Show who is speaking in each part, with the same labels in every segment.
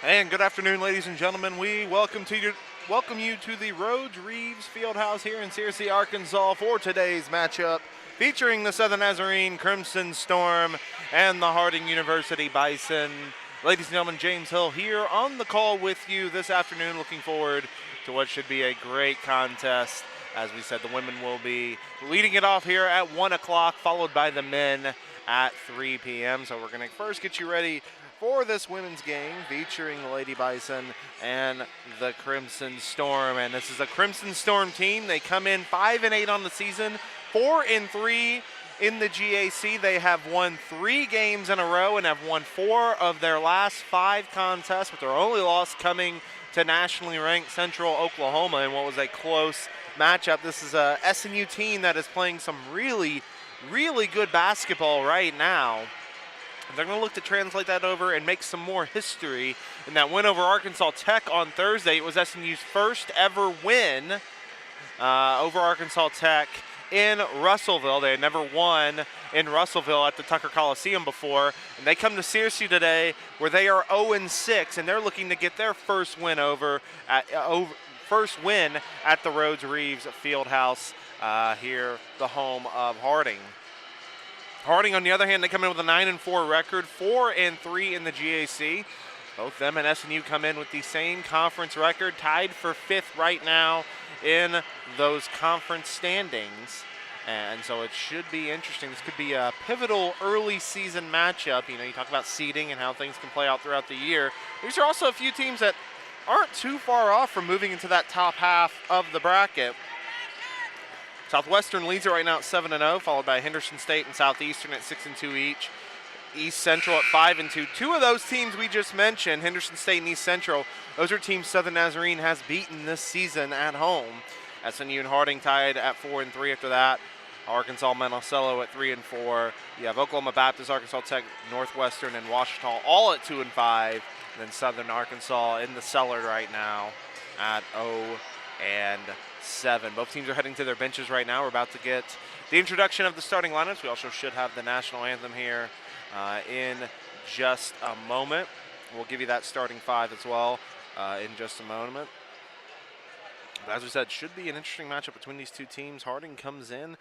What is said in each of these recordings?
Speaker 1: And good afternoon, ladies and gentlemen. We welcome you to the Rhodes Reeves Fieldhouse here in Searcy, Arkansas for today's matchup featuring the Southern Nazarene Crimson Storm and the Harding University Bison. Ladies and gentlemen, James Hill here on the call with you this afternoon, looking forward to what should be a great contest. As we said, the women will be leading it off here at 1 o'clock, followed by the men at 3 p.m. So we're going to first get you ready for this women's game featuring the Lady Bison and the Crimson Storm. And this is a Crimson Storm team. They come in 5-8 on the season, 4-3 in the GAC. They have won 3 games in a row and have won 4 of their last 5 contests, with their only loss coming to nationally ranked Central Oklahoma in what was a close matchup. This is a SNU team that is playing some really good basketball right now. They're going to look to translate that over and make some more history in that win over Arkansas Tech on Thursday. It was SNU's first ever win over Arkansas Tech in Russellville. They had never won in Russellville at the Tucker Coliseum before, and they come to Searcy today where they are 0-6, and they're looking to get their first win at the Rhodes Reeves Fieldhouse here, the home of Harding. Harding, on the other hand, they come in with a 9-4 record, 4-3 in the GAC. Both them and SNU come in with the same conference record, tied for 5th right now in those conference standings. And so it should be interesting. This could be a pivotal early season matchup. You know, you talk about seeding and how things can play out throughout the year. These are also a few teams that aren't too far off from moving into that top half of the bracket. Southwestern leads it right now at 7-0, followed by Henderson State and Southeastern at 6-2 each. East Central at 5-2. 2 of those teams we just mentioned, Henderson State and East Central, those are teams Southern Nazarene has beaten this season at home. SNU and Harding tied at 4-3 after that. Arkansas Monticello at 3-4. You have Oklahoma Baptist, Arkansas Tech, Northwestern, and Washita all at 2-5. And then Southern Arkansas in the cellar right now at 0-7. Both teams are heading to their benches right now. We're about to get the introduction of the starting lineups. We also should have the national anthem here in just a moment. We'll give you that starting 5 as well in just a moment. But as we said, should be an interesting matchup between these two teams. Harding comes in.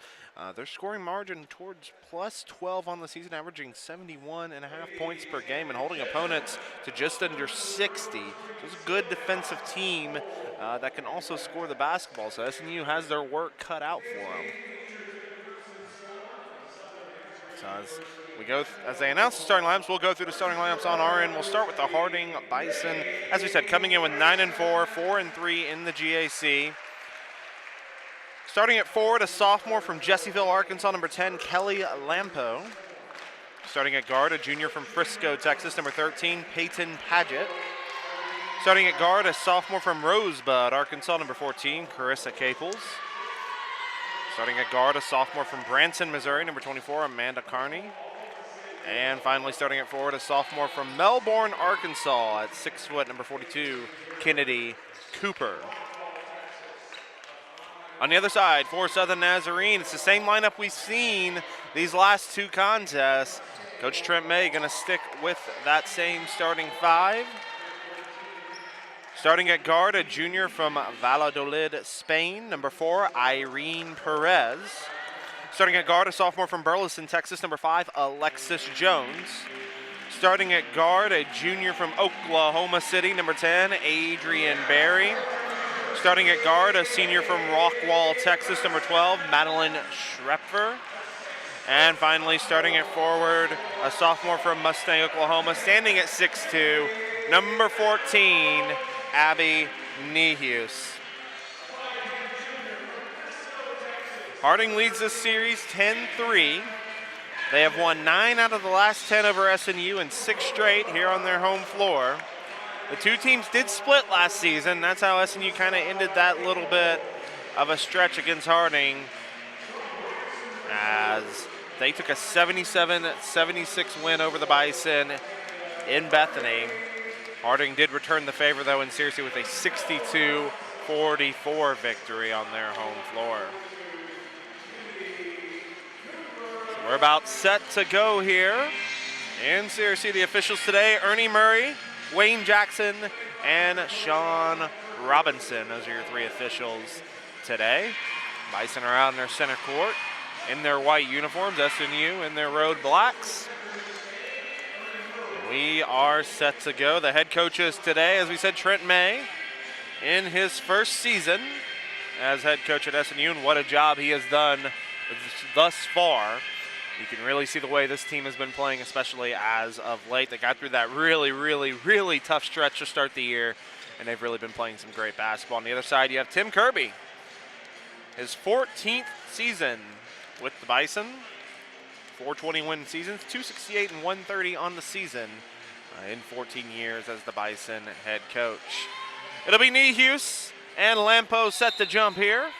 Speaker 1: Their scoring margin towards plus 12 on the season, averaging 71.5 points per game and holding opponents to just under 60. So it's a good defensive team that can also score the basketball. So SNU has their work cut out for them. So as they announce the starting lineups, we'll go through the starting lineups on our end. We'll start with the Harding Bison. As we said, coming in with 9-4, 4-3 in the GAC. Starting at forward, a sophomore from Jessieville, Arkansas, number 10, Kelly Lampo. Starting at guard, a junior from Frisco, Texas, number 13, Peyton Paget. Starting at guard, a sophomore from Rosebud, Arkansas, number 14, Carissa Caples. Starting at guard, a sophomore from Branson, Missouri, number 24, Amanda Carney. And finally, starting at forward, a sophomore from Melbourne, Arkansas, at 6 foot, number 42, Kennedy Cooper. On the other side, for Southern Nazarene, it's the same lineup we've seen these last 2 contests. Coach Trent May going to stick with that same starting 5. Starting at guard, a junior from Valladolid, Spain, number 4, Irene Perez. Starting at guard, a sophomore from Burleson, Texas, number 5, Alexis Jones. Starting at guard, a junior from Oklahoma City, number 10, Adrian Berry. Starting at guard, a senior from Rockwall, Texas, number 12, Madeline Schrepfer. And finally, starting at forward, a sophomore from Mustang, Oklahoma, standing at 6'2", number 14, Abby Nehus. Harding leads this series 10-3. They have won 9 out of the last 10 over SNU and 6 straight here on their home floor. The 2 teams did split last season. That's how SNU kind of ended that little bit of a stretch against Harding, as they took a 77-76 win over the Bison in Bethany. Harding did return the favor, though, in Searcy with a 62-44 victory on their home floor. So we're about set to go here in Searcy. The officials today, Ernie Murray, Wayne Jackson, and Sean Robinson. Those are your 3 officials today. Bison are out in their center court in their white uniforms, SNU in their road blacks. We are set to go. The head coaches today, as we said, Trent May in his first season as head coach at SNU, and what a job he has done thus far. You can really see the way this team has been playing, especially as of late. They got through that really tough stretch to start the year, and they've really been playing some great basketball. On the other side, you have Tim Kirby, his 14th season with the Bison. 420 win seasons, 268 and 130 on the season in 14 years as the Bison head coach. It'll be Nehus and Lampo set to jump here.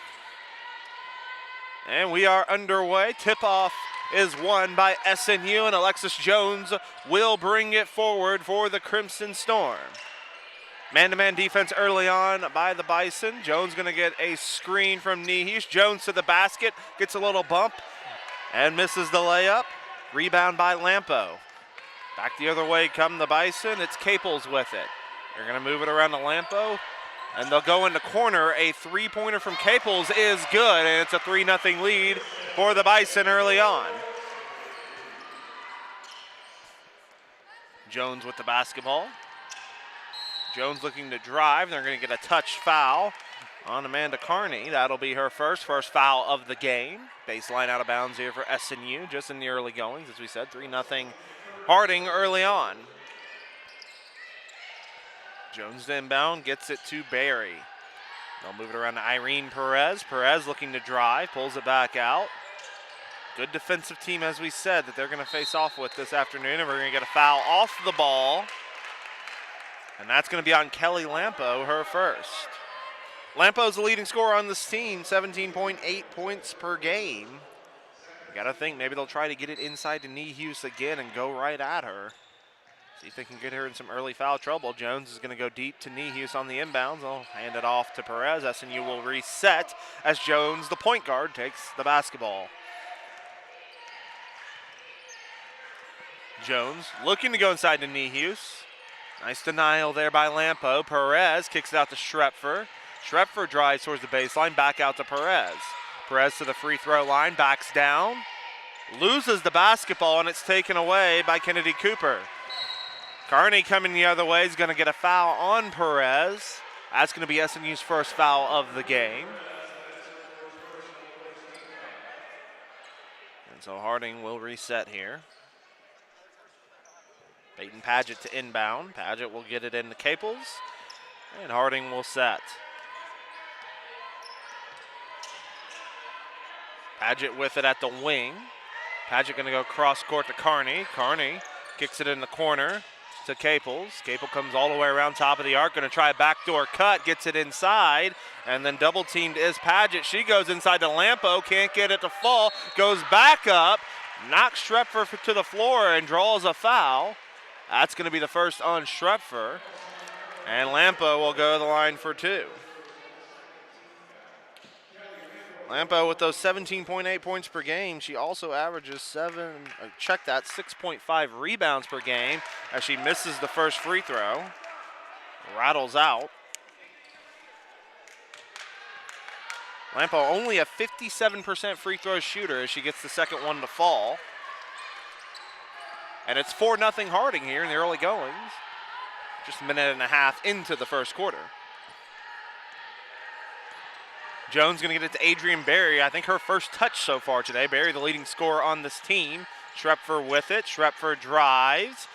Speaker 1: And we are underway. Tip-off is won by SNU, and Alexis Jones will bring it forward for the Crimson Storm. Man-to-man defense early on by the Bison. Jones going to get a screen from Nehus. Jones to the basket, gets a little bump and misses the layup. Rebound by Lampo. Back the other way come the Bison. It's Caples with it. They're going to move it around to Lampo, and they'll go in the corner. A 3-pointer from Caples is good, and it's a 3-0 lead for the Bison early on. Jones with the basketball. Jones looking to drive. They're going to get a touch foul on Amanda Carney. That'll be her first foul of the game. Baseline out of bounds here for SNU, just in the early goings, as we said, 3-0 Harding early on. Jones to inbound, gets it to Barry. They'll move it around to Irene Perez. Perez looking to drive, pulls it back out. Good defensive team, as we said, that they're going to face off with this afternoon, and we're going to get a foul off the ball. And that's going to be on Kelly Lampo, her first. Lampo's the leading scorer on this team, 17.8 points per game. You got to think maybe they'll try to get it inside to Nehus again and go right at her. See if they can get her in some early foul trouble. Jones is going to go deep to Nehus on the inbounds. They'll hand it off to Perez. SNU will reset as Jones, the point guard, takes the basketball. Jones looking to go inside to Nehus. Nice denial there by Lampo. Perez kicks it out to Schrepfer. Schrepfer drives towards the baseline, back out to Perez. Perez to the free throw line, backs down, loses the basketball, and it's taken away by Kennedy Cooper. Carney coming the other way is going to get a foul on Perez. That's going to be SNU's first foul of the game. And so Harding will reset here. Peyton Paget to inbound. Paget will get it into Caples, and Harding will set. Paget with it at the wing. Paget going to go cross court to Carney. Carney kicks it in the corner to Caples. Caples comes all the way around top of the arc, going to try a backdoor cut, gets it inside, and then double teamed is Paget. She goes inside to Lampo, can't get it to fall, goes back up, knocks Schrepfer to the floor and draws a foul. That's going to be the first on Schrepfer, and Lampo will go to the line for 2. Lampo with those 17.8 points per game. She also averages 6.5 rebounds per game as she misses the first free throw. Rattles out. Lampo only a 57% free throw shooter as she gets the second one to fall. And it's 4-0 Harding here in the early goings. Just a minute and a half into the first quarter. Jones going to get it to Adrian Berry. I think her first touch so far today. Berry, the leading scorer on this team. Schrepfer with it. Schrepfer drives.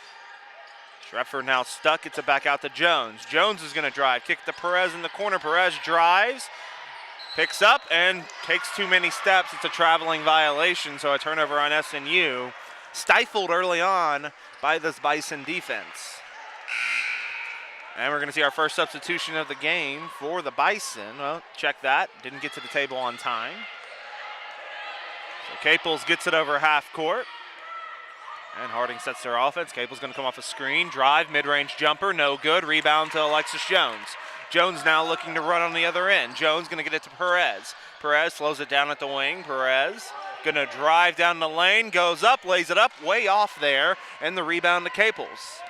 Speaker 1: Schrepfer now stuck. Gets it back out to Jones. Jones is going to drive. Kick to Perez in the corner. Perez drives. Picks up and takes too many steps. It's a traveling violation, so a turnover on SNU. Stifled early on by this Bison defense. And we're going to see our first substitution of the game for the Bison. Well, check that. Didn't get to the table on time. So Caples gets it over half court. And Harding sets their offense. Caples going to come off a screen. Drive, mid-range jumper, no good. Rebound to Alexis Jones. Jones now looking to run on the other end. Jones going to get it to Perez. Perez slows it down at the wing. Perez going to drive down the lane. Goes up, lays it up, way off there. And the rebound to Caples.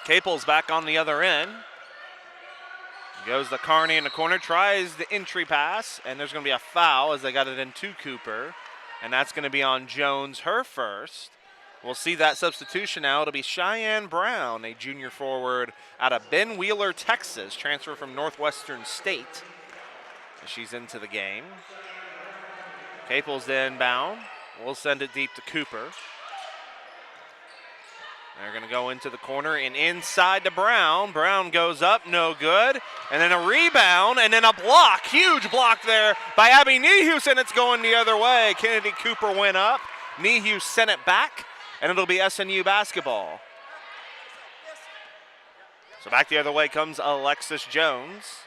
Speaker 1: Capel's back on the other end. Goes to Carney in the corner, tries the entry pass, and there's going to be a foul as they got it into Cooper. And that's going to be on Jones, her first. We'll see that substitution now. It'll be Cheyenne Brown, a junior forward out of Ben Wheeler, Texas, transfer from Northwestern State. She's into the game. Capel's the inbound. We'll send it deep to Cooper. They're going to go into the corner and inside to Brown. Brown goes up, no good. And then a rebound and then a block. Huge block there by Abby Nehus, and it's going the other way. Kennedy Cooper went up. Nehus sent it back, and it'll be SNU basketball. So back the other way comes Alexis Jones.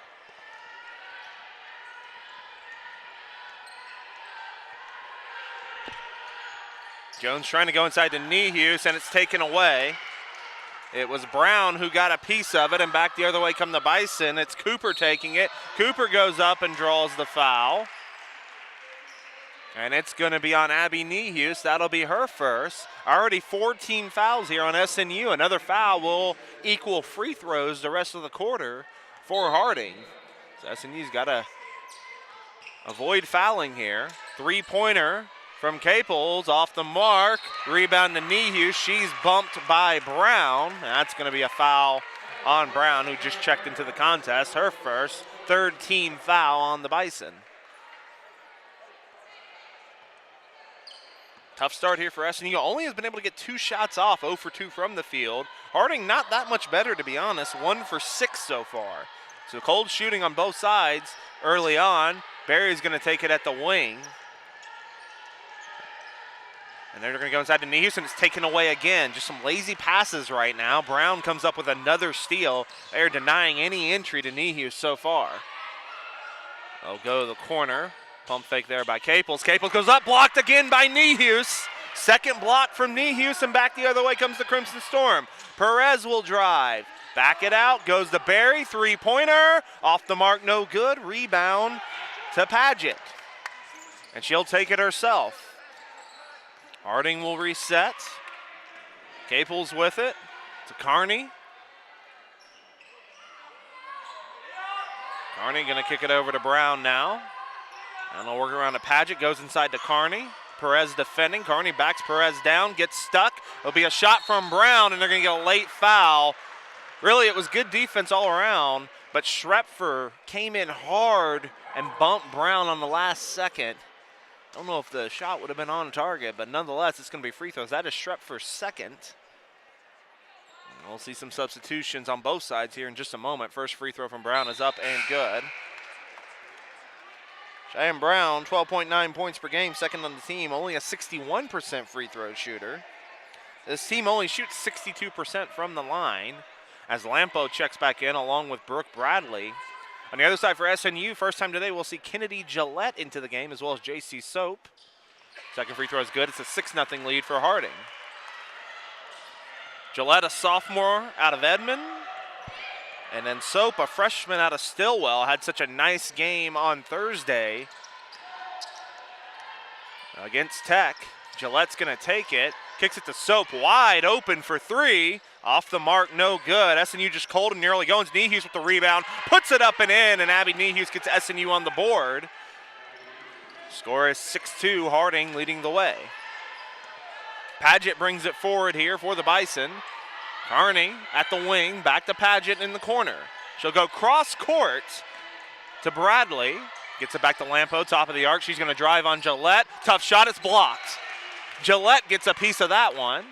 Speaker 1: Jones trying to go inside to Nehus, and it's taken away. It was Brown who got a piece of it, and back the other way come the Bison. It's Cooper taking it. Cooper goes up and draws the foul. And it's going to be on Abby Nehus. That'll be her first. Already 14 fouls here on SNU. Another foul will equal free throws the rest of the quarter for Harding. So SNU's got to avoid fouling here. Three-pointer from Capels, off the mark, rebound to Nehus. She's bumped by Brown. That's going to be a foul on Brown, who just checked into the contest. Her first, third team foul on the Bison. Tough start here for SNU. Only has been able to get 2 shots off, 0 for 2 from the field. Harding not that much better, to be honest, 1 for 6 so far. So cold shooting on both sides early on. Barry's going to take it at the wing. And they're going to go inside to Nehus, and it's taken away again. Just some lazy passes right now. Brown comes up with another steal. They're denying any entry to Nehus so far. They'll go to the corner. Pump fake there by Capels. Capels goes up, blocked again by Nehus. Second block from Nehus, and back the other way comes the Crimson Storm. Perez will drive. Back it out, goes to Barry. Three-pointer. Off the mark, no good. Rebound to Paget. And she'll take it herself. Harding will reset. Capels with it to Carney. Carney going to kick it over to Brown now. And they'll work around to Paget, goes inside to Carney. Perez defending. Carney backs Perez down, gets stuck. It'll be a shot from Brown, and they're going to get a late foul. Really, it was good defense all around, but Schrepfer came in hard and bumped Brown on the last second. Don't know if the shot would have been on target, but nonetheless, it's going to be free throws. That is Schrepfer's second. And we'll see some substitutions on both sides here in just a moment. First free throw from Brown is up and good. Cheyenne Brown, 12.9 points per game, second on the team, only a 61% free throw shooter. This team only shoots 62% from the line as Lampo checks back in along with Brooke Bradley. On the other side for SNU, first time today, we'll see Kennedy Gillette into the game as well as J.C. Soap. Second free throw is good. It's a 6-0 lead for Harding. Gillette, a sophomore out of Edmond. And then Soap, a freshman out of Stillwell, had such a nice game on Thursday against Tech. Gillette's going to take it. Kicks it to Soap, wide open for three. Off the mark, no good. SNU just cold and nearly going. Nehus with the rebound, puts it up and in, and Abby Nehus gets SNU on the board. Score is 6-2, Harding leading the way. Paget brings it forward here for the Bison. Carney at the wing, back to Paget in the corner. She'll go cross court to Bradley. Gets it back to Lampo, top of the arc. She's going to drive on Gillette. Tough shot, it's blocked. Gillette gets a piece of that one.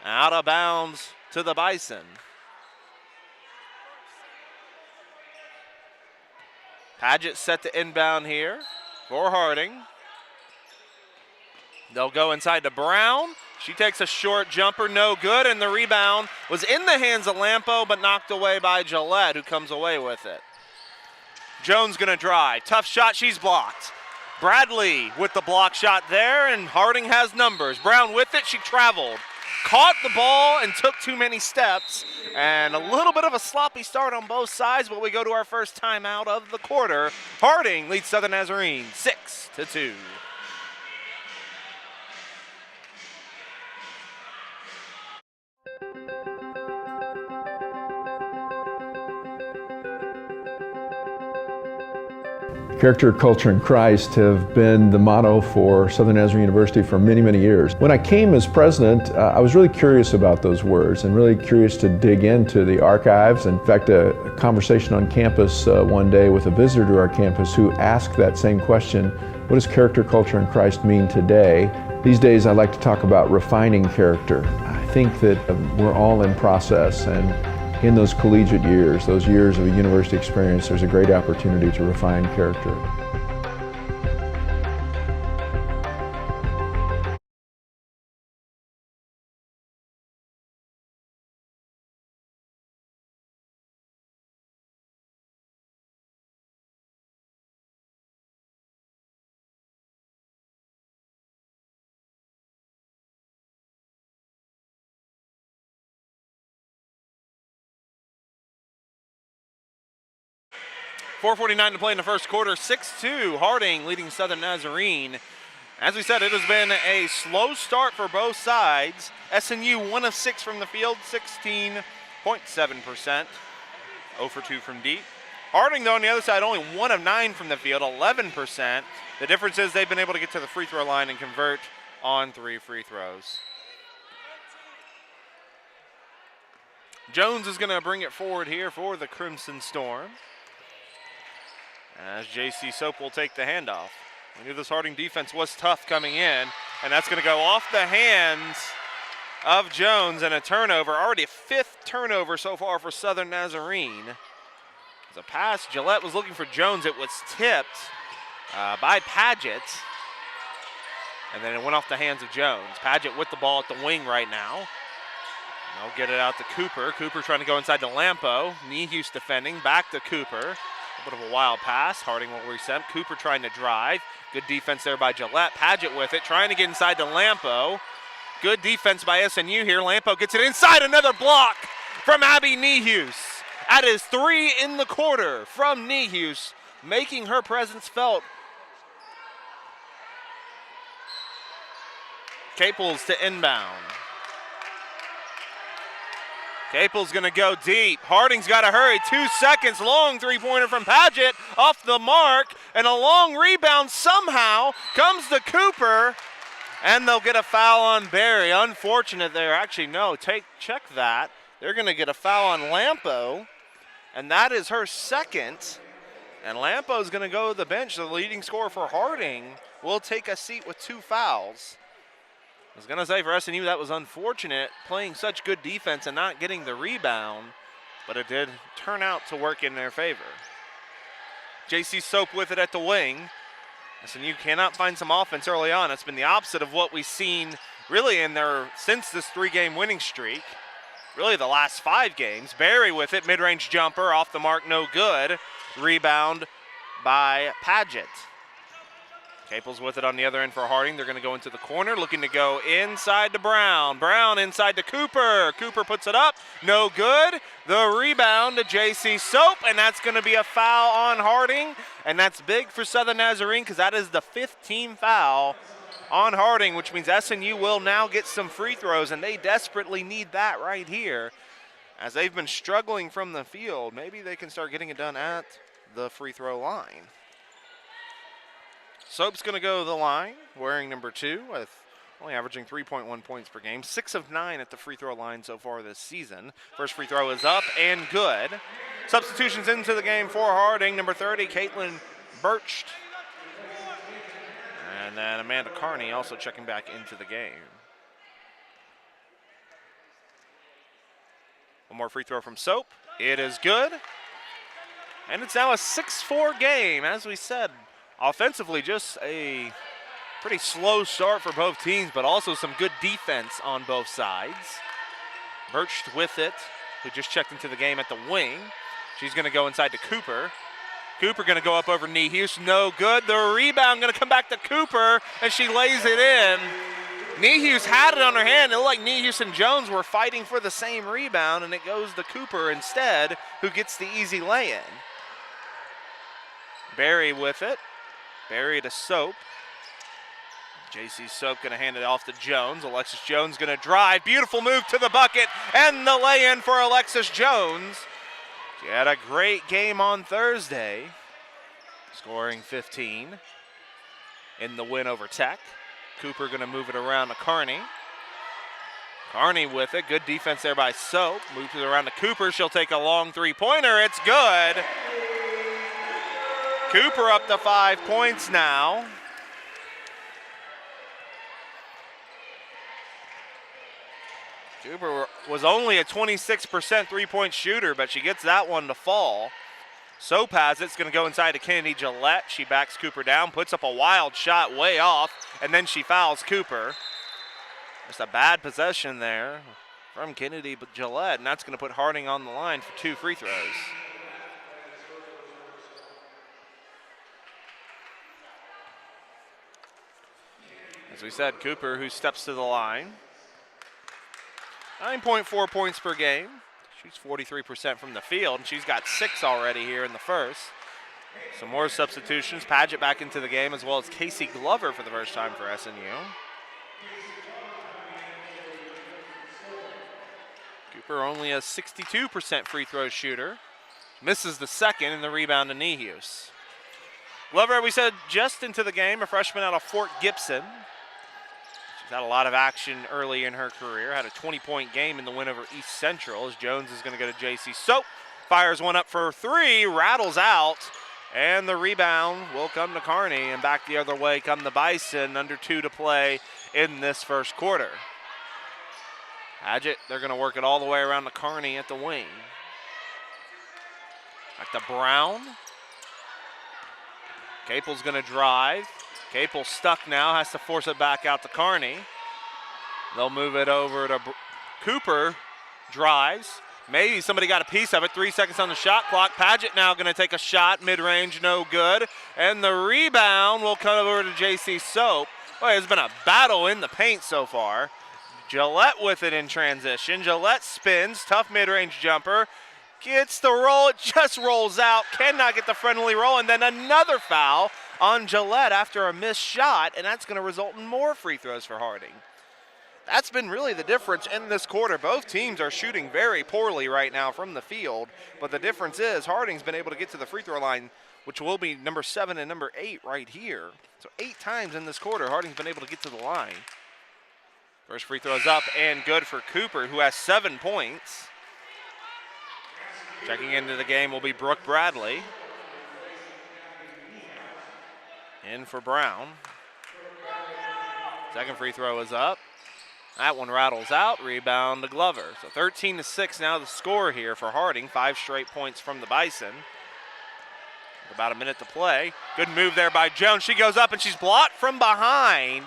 Speaker 1: Out of bounds to the Bison. Paget set to inbound here for Harding. They'll go inside to Brown. She takes a short jumper, no good, and the rebound was in the hands of Lampo, but knocked away by Gillette, who comes away with it. Jones gonna drive. Tough shot, she's blocked. Bradley with the block shot there, and Harding has numbers. Brown with it, she traveled. Caught the ball and took too many steps, and a little bit of a sloppy start on both sides, but we go to our first timeout of the quarter. Harding leads Southern Nazarene 6-2.
Speaker 2: Character, culture, and Christ have been the motto for Southern Nazarene University for many, many years. When I came as president, I was really curious about those words and really curious to dig into the archives. In fact, a conversation on campus one day with a visitor to our campus who asked that same question, what does character, culture, and Christ mean today? These days I like to talk about refining character. I think that we're all in process, and in those collegiate years, those years of a university experience, there's a great opportunity to refine character.
Speaker 1: .449 to play in the first quarter, 6-2, Harding leading Southern Nazarene. As we said, it has been a slow start for both sides. SNU 1 of 6 from the field, 16.7%, 0 for 2 from deep. Harding, though, on the other side, only 1 of 9 from the field, 11%. The difference is they've been able to get to the free throw line and convert on 3 free throws. Jones is going to bring it forward here for the Crimson Storm, as J.C. Soap will take the handoff. We knew this Harding defense was tough coming in, and that's going to go off the hands of Jones, and a turnover. Already a 5th turnover so far for Southern Nazarene. As a pass, Gillette was looking for Jones. It was tipped by Paget, and then it went off the hands of Jones. Paget with the ball at the wing right now. They'll get it out to Cooper. Cooper trying to go inside to Lampo. Nehus defending, back to Cooper. A bit of a wild pass. Harding will reset. Cooper trying to drive. Good defense there by Gillette. Paget with it, trying to get inside to Lampo. Good defense by SNU here. Lampo gets it inside. Another block from Abby Nehus. That is 3 in the quarter from Nehus, making her presence felt. Caples to inbound. Capel's going to go deep. Harding's got to hurry. 2 seconds. Long three-pointer from Paget off the mark. And a long rebound somehow comes to Cooper. And they'll get a foul on Barry. Unfortunate there. Actually, no. Check that. They're going to get a foul on Lampo. And that is her second. And Lampo's going to go to the bench. The leading scorer for Harding will take a seat with 2 fouls. I was going to say for SNU that was unfortunate, playing such good defense and not getting the rebound, but it did turn out to work in their favor. J.C. Soap with it at the wing. SNU cannot find some offense early on. It's been the opposite of what we've seen really since this 3-game winning streak. Really the last 5 games. Barry with it, mid-range jumper, off the mark, no good. Rebound by Paget. Caples with it on the other end for Harding. They're going to go into the corner, looking to go inside to Brown. Brown inside to Cooper. Cooper puts it up. No good. The rebound to J.C. Soap, and that's going to be a foul on Harding. And that's big for Southern Nazarene because that is the 5th team foul on Harding, which means SNU will now get some free throws, and they desperately need that right here. As they've been struggling from the field, maybe they can start getting it done at the free throw line. Soap's going to go to the line, wearing number 2, with only averaging 3.1 points per game. 6 of 9 at the free throw line so far this season. First free throw is up and good. Substitutions into the game for Harding. Number 30, Caitlin Birch. And then Amanda Carney also checking back into the game. One more free throw from Soap. It is good. And it's now a 6-4 game, as we said. Offensively, just a pretty slow start for both teams, but also some good defense on both sides. Birch with it, who just checked into the game at the wing. She's going to go inside to Cooper. Cooper going to go up over Nehus, no good. The rebound going to come back to Cooper, and she lays it in. Nehus had it on her hand. It looked like Nehus and Jones were fighting for the same rebound, and it goes to Cooper instead, who gets the easy lay-in. Barry with it. Barry to Soap. J.C. Soap going to hand it off to Jones. Alexis Jones going to drive. Beautiful move to the bucket, and the lay-in for Alexis Jones. She had a great game on Thursday. scoring 15 in the win over Tech. Cooper going to move it around to Kearney. Kearney with it. Good defense there by Soap. Moves it around to Cooper. She'll take a long three-pointer. It's good. Cooper up to 5 points now. Cooper was only a 26% three-point shooter, but she gets that one to fall. Soap has it. It's going to go inside to Kennedy Gillette. She backs Cooper down, puts up a wild shot way off, and then she fouls Cooper. Just a bad possession there from Kennedy Gillette, and that's going to put Harding on the line for 2 free throws. As we said, Cooper, who steps to the line. 9.4 points per game. Shoots 43% from the field, and she's got 6 already here in the first. Some more substitutions. Paget back into the game, as well as Casey Glover for the first time for SNU. Cooper only a 62% free throw shooter. Misses the second, and the rebound to Nehus. Glover, we said, just into the game, a freshman out of Fort Gibson. She's had a lot of action early in her career. Had a 20-point game in the win over East Central, as Jones is going to go to JC Soap. Fires one up for 3, rattles out, and the rebound will come to Kearney, and back the other way come the Bison. Under 2 to play in this first quarter. Paget, they're going to work it all the way around to Kearney at the wing. Back to Brown. Capel's going to drive. Capel stuck now, has to force it back out to Kearney. They'll move it over to Cooper. Drives. Maybe somebody got a piece of it. 3 seconds on the shot clock. Paget now going to take a shot. Mid-range, no good. And the rebound will come over to JC Soap. Boy, it's been a battle in the paint so far. Gillette with it in transition. Gillette spins. Tough mid-range jumper. Gets the roll. It just rolls out. Cannot get the friendly roll. And then another foul on Gillette after a missed shot. And that's going to result in more free throws for Harding. That's been really the difference in this quarter. Both teams are shooting very poorly right now from the field. But the difference is Harding's been able to get to the free throw line, which will be number 7 and number 8 right here. So 8 times in this quarter, Harding's been able to get to the line. First free throw is up and good for Cooper, who has 7 points. Checking into the game will be Brooke Bradley. In for Brown. Second free throw is up. That one rattles out. Rebound to Glover. So 13-6 now the score here for Harding. 5 straight points from the Bison. About a minute to play. Good move there by Jones. She goes up and she's blocked from behind.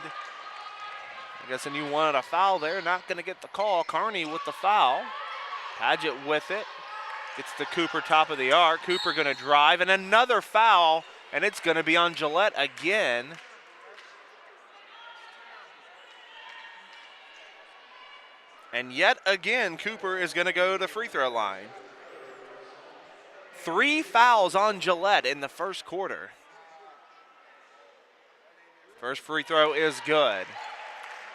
Speaker 1: I guess SNU wanted a foul there. Not going to get the call. Kearney with the foul. Paget with it. Gets to Cooper top of the arc. Cooper going to drive and another foul. And it's going to be on Gillette again. And yet again, Cooper is going to go to the free throw line. 3 fouls on Gillette in the first quarter. First free throw is good.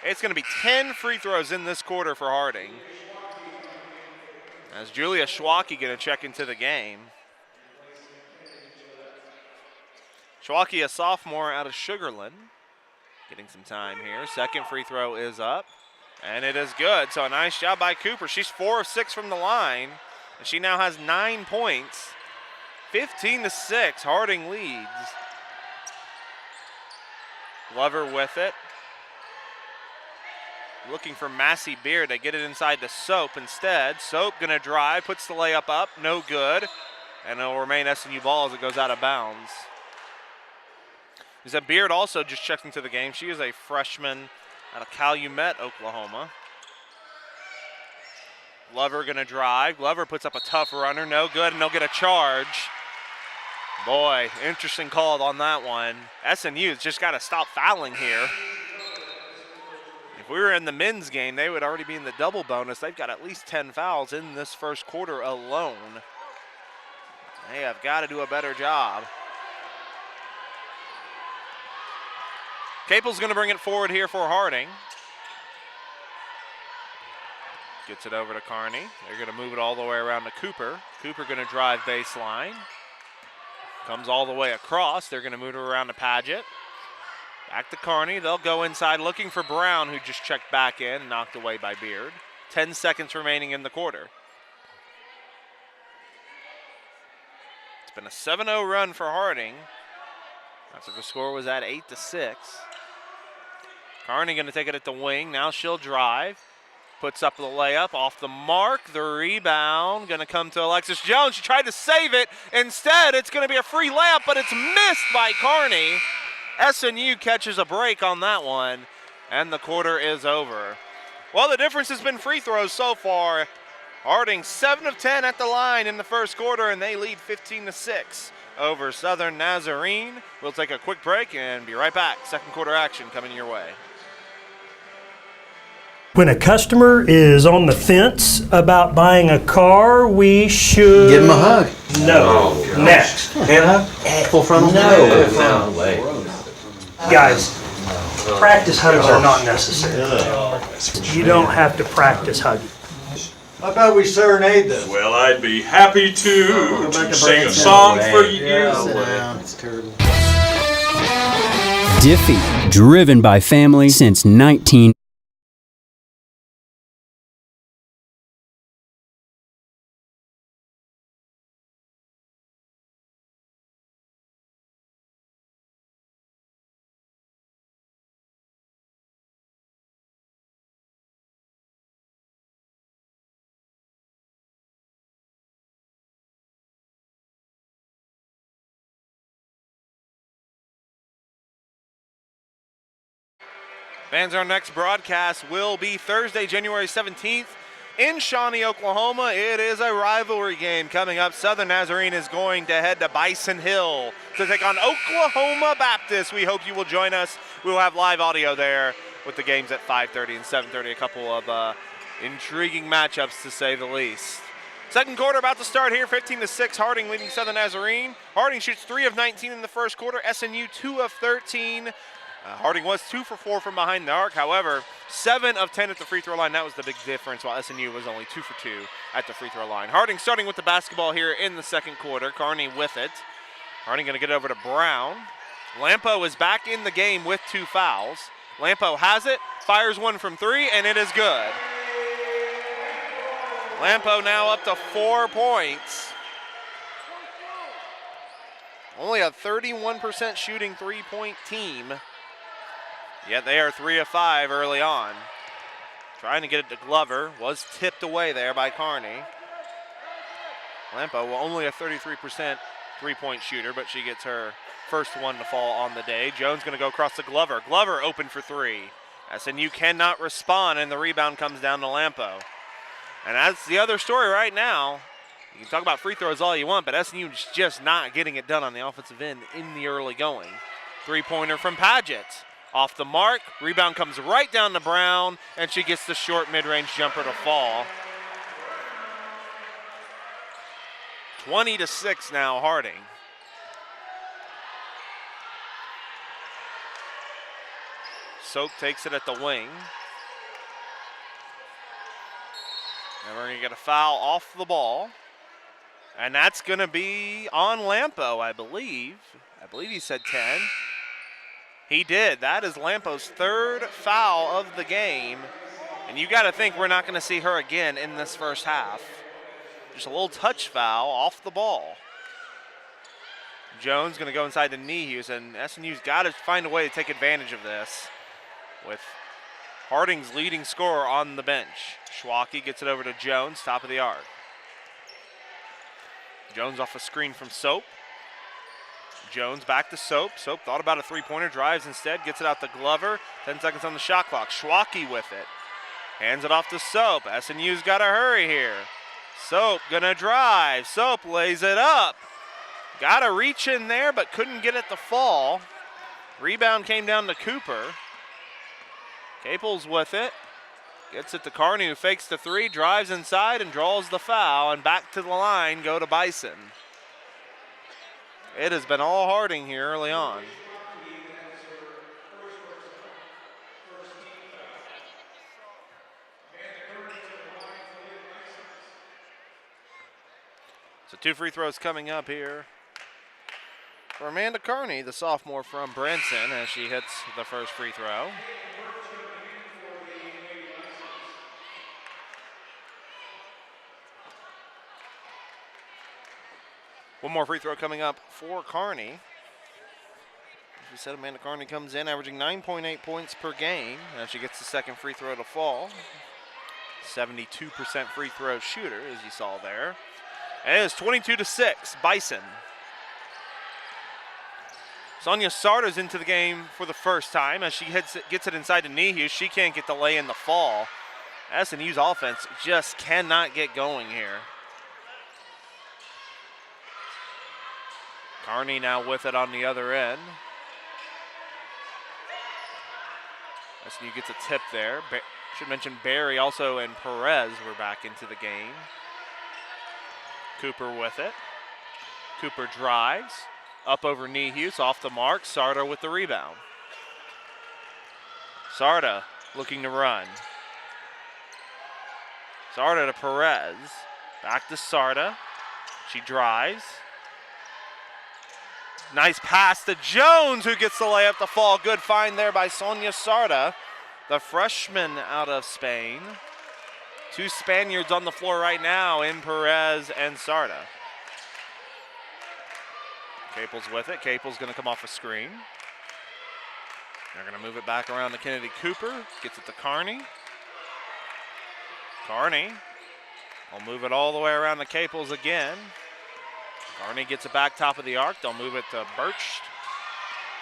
Speaker 1: It's going to be 10 free throws in this quarter for Harding. As Julia Schwacke going to check into the game. Schwacke, a sophomore out of Sugarland. Getting some time here. Second free throw is up. And it is good. So a nice job by Cooper. She's 4 of 6 from the line. And she now has 9 points. 15-6. Harding leads. Glover with it. Looking for Massey Beard. They get it inside to Soap instead. Soap going to drive. Puts the layup up. No good. And it'll remain SNU ball as it goes out of bounds. Beard also just checked into the game. She is a freshman out of Calumet, Oklahoma. Glover going to drive. Glover puts up a tough runner. No good, and they'll get a charge. Boy, interesting call on that one. SNU's just got to stop fouling here. If we were in the men's game, they would already be in the double bonus. They've got at least 10 fouls in this first quarter alone. They have got to do a better job. Capel's going to bring it forward here for Harding. Gets it over to Kearney. They're going to move it all the way around to Cooper. Cooper going to drive baseline. Comes all the way across. They're going to move it around to Paget. Back to Kearney. They'll go inside looking for Brown, who just checked back in, knocked away by Beard. 10 seconds remaining in the quarter. It's been a 7-0 run for Harding after the score was at 8-6. Kearney going to take it at the wing. Now she'll drive. Puts up the layup off the mark. The rebound going to come to Alexis Jones. She tried to save it. Instead, it's going to be a free layup, but it's missed by Kearney. SNU catches a break on that one, and the quarter is over. Well, the difference has been free throws so far. Harding 7 of 10 at the line in the first quarter, and they lead 15-6 over Southern Nazarene. We'll take a quick break and be right back. Second quarter action coming your way.
Speaker 3: When a customer is on the fence about buying a car, we should
Speaker 4: give him a hug.
Speaker 3: No.
Speaker 4: Oh,
Speaker 3: next.
Speaker 4: Hand hug? Full frontal?
Speaker 3: No.
Speaker 4: No way.
Speaker 3: Guys, practice hugs are not necessary. You don't have to practice hugging.
Speaker 5: How about we serenade them?
Speaker 6: Well, I'd be happy to sing a song for you.
Speaker 4: It's terrible.
Speaker 7: Diffie, driven by family since 19.
Speaker 1: Fans, our next broadcast will be Thursday, January 17th in Shawnee, Oklahoma. It is a rivalry game coming up. Southern Nazarene is going to head to Bison Hill to take on Oklahoma Baptist. We hope you will join us. We will have live audio there with the games at 5:30 and 7:30. A couple of intriguing matchups, to say the least. Second quarter about to start here, 15-6. Harding leading Southern Nazarene. Harding shoots 3 of 19 in the first quarter. SNU 2 of 13. Harding was 2 for 4 from behind the arc. However, 7 of 10 at the free throw line. That was the big difference, while SNU was only 2 for 2 at the free throw line. Harding starting with the basketball here in the second quarter. Kearney with it. Harding going to get over to Brown. Lampo is back in the game with 2 fouls. Lampo has it, fires one from 3, and it is good. Lampo now up to 4 points. Only a 31% shooting three-point team. Yet they are 3 of 5 early on. Trying to get it to Glover. Was tipped away there by Kearney. Lampo, well, only a 33% three-point shooter, but she gets her first one to fall on the day. Jones going to go across to Glover. Glover open for 3. SNU cannot respond, and the rebound comes down to Lampo. And that's the other story right now. You can talk about free throws all you want, but SNU is just not getting it done on the offensive end in the early going. Three-pointer from Paget. Off the mark, rebound comes right down to Brown, and she gets the short mid-range jumper to fall. 20-6 now, Harding. Soap takes it at the wing. And we're going to get a foul off the ball. And that's going to be on Lampo, I believe. I believe he said 10. He did. That is Lampo's 3rd foul of the game. And you got to think we're not going to see her again in this first half. Just a little touch foul off the ball. Jones going to go inside to Nehus, and SNU's got to find a way to take advantage of this with Harding's leading scorer on the bench. Schwacke gets it over to Jones, top of the arc. Jones off a screen from Soap. Jones back to Soap. Soap thought about a three-pointer, drives instead, gets it out to Glover. 10 seconds on the shot clock. Schwacke with it. Hands it off to Soap. SNU's got to hurry here. Soap gonna drive. Soap lays it up. Got to reach in there, but couldn't get it to fall. Rebound came down to Cooper. Caples with it. Gets it to Kearney, who fakes the 3, drives inside and draws the foul, and back to the line go to Bison. It has been all Harding here early on. So 2 free throws coming up here for Amanda Carney, the sophomore from Branson, as she hits the first free throw. One more free throw coming up for Carney. As we said, Amanda Carney comes in averaging 9.8 points per game as she gets the second free throw to fall. 72% free throw shooter, as you saw there. And it is 22-6, Bison. Sonia Sarda's into the game for the first time as she gets it inside to Nehus. She can't get the lay in the fall. SNU's offense just cannot get going here. Carney now with it on the other end. SNU gets a tip there. Should mention Barry also and Perez were back into the game. Cooper with it. Cooper drives. Up over Nehus, off the mark. Sarda with the rebound. Sarda looking to run. Sarda to Perez. Back to Sarda. She drives. Nice pass to Jones, who gets the layup to fall. Good find there by Sonia Sarda, the freshman out of Spain. Two Spaniards on the floor right now in Perez and Sarda. Capel's with it. Capel's going to come off a screen. They're going to move it back around to Kennedy Cooper. Gets it to Carney. Carney will move it all the way around to Capels again. Carney gets it back top of the arc. They'll move it to Birch.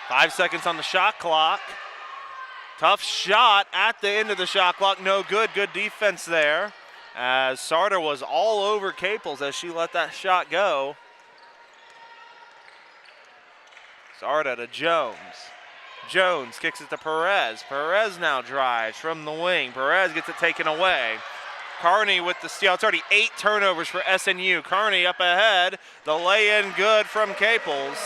Speaker 1: 5 seconds on the shot clock. Tough shot at the end of the shot clock. No good. Good defense there, as Sarda was all over Capels as she let that shot go. Sarda to Jones. Jones kicks it to Perez. Perez now drives from the wing. Perez gets it taken away. Carney with the steal. It's already 8 turnovers for SNU. Carney up ahead. The lay-in good from Capels.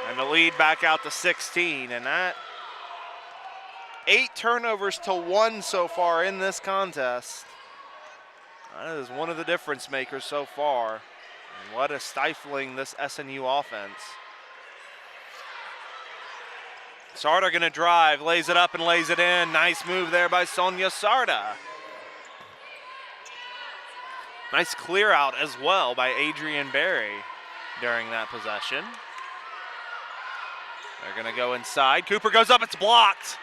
Speaker 1: And the lead back out to 16. And that 8 turnovers to 1 so far in this contest. That is one of the difference makers so far. And what a stifling this SNU offense. Sarda gonna drive, lays it up and lays it in. Nice move there by Sonia Sarda. Nice clear out as well by Adrian Berry during that possession. They're gonna go inside. Cooper goes up, it's blocked.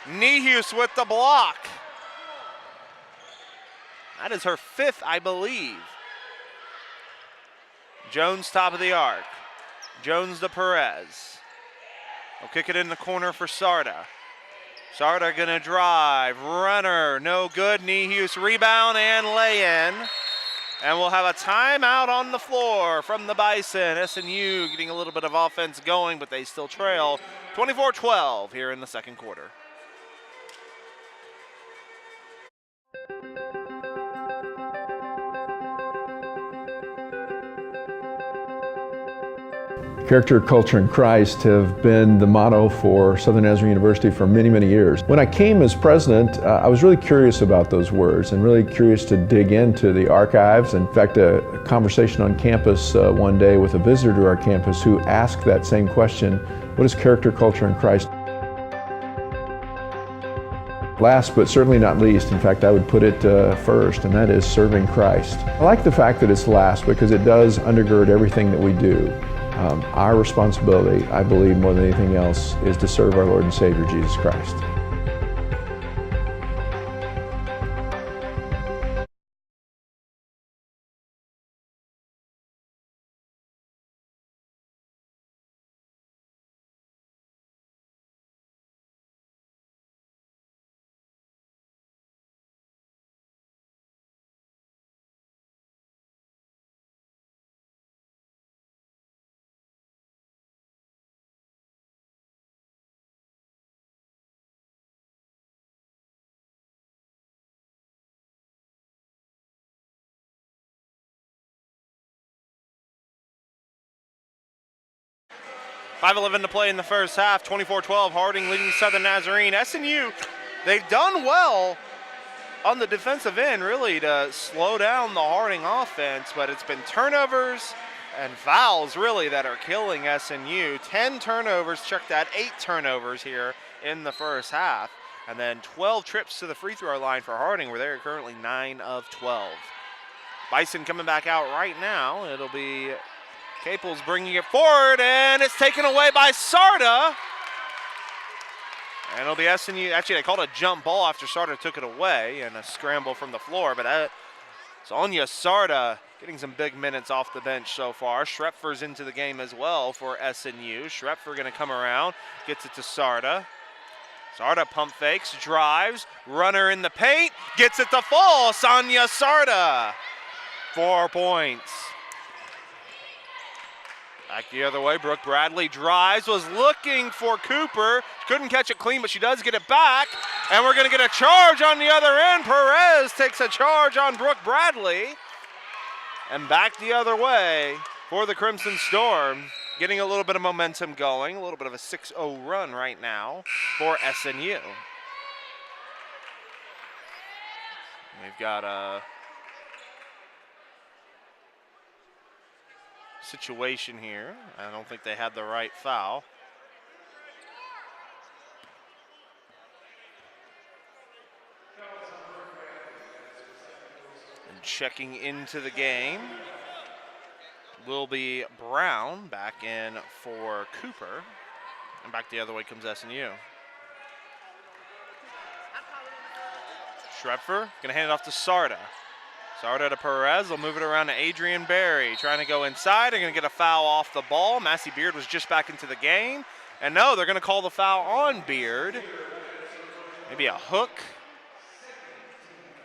Speaker 1: Nehus with the block. That is her 5th, I believe. Jones top of the arc. Jones to Perez. They'll kick it in the corner for Sarda. Sarda gonna drive, runner, no good. Nehus rebound and lay-in. And we'll have a timeout on the floor from the Bison. SNU getting a little bit of offense going, but they still trail 24-12 here in the second quarter.
Speaker 2: Character, culture, and Christ have been the motto for Southern Nazarene University for many, many years. When I came as president, I was really curious about those words and really curious to dig into the archives. In fact, a conversation on campus one day with a visitor to our campus who asked that same question: what is character, culture, and Christ? Last but certainly not least, in fact I would put it first, and that is serving Christ. I like the fact that it's last because it does undergird everything that we do. Our responsibility, I believe more than anything else, is to serve our Lord and Savior Jesus Christ.
Speaker 1: .5:11 to play in the first half, 24-12, Harding leading Southern Nazarene. SNU, they've done well on the defensive end, really, to slow down the Harding offense, but it's been turnovers and fouls really that are killing SNU. 10 turnovers, check that, 8 turnovers here in the first half. And then 12 trips to the free throw line for Harding, where they're currently 9 of 12. Bison coming back out right now. It'll be Caples bringing it forward, and it's taken away by Sarda. And it'll be SNU. Actually, they called a jump ball after Sarda took it away and a scramble from the floor, but Sonia Sarda getting some big minutes off the bench so far. Schrepfer's into the game as well for SNU. Schrepfer going to come around, gets it to Sarda. Sarda pump fakes, drives, runner in the paint, gets it to fall. Sonia Sarda, 4 points. Back the other way, Brooke Bradley drives, was looking for Cooper. Couldn't catch it clean, but she does get it back. And we're going to get a charge on the other end. Perez takes a charge on Brooke Bradley. And back the other way for the Crimson Storm. Getting a little bit of momentum going, a little bit of a 6-0 run right now for SNU. We've got a situation here. I don't think they had the right foul. And checking into the game will be Brown, back in for Cooper. And back the other way comes SNU. Schrepfer gonna hand it off to Sarda. Sarda to Perez, they'll move it around to Adrian Berry. Trying to go inside, they're gonna get a foul off the ball. Massey Beard was just back into the game. And no, they're gonna call the foul on Beard. Maybe a hook.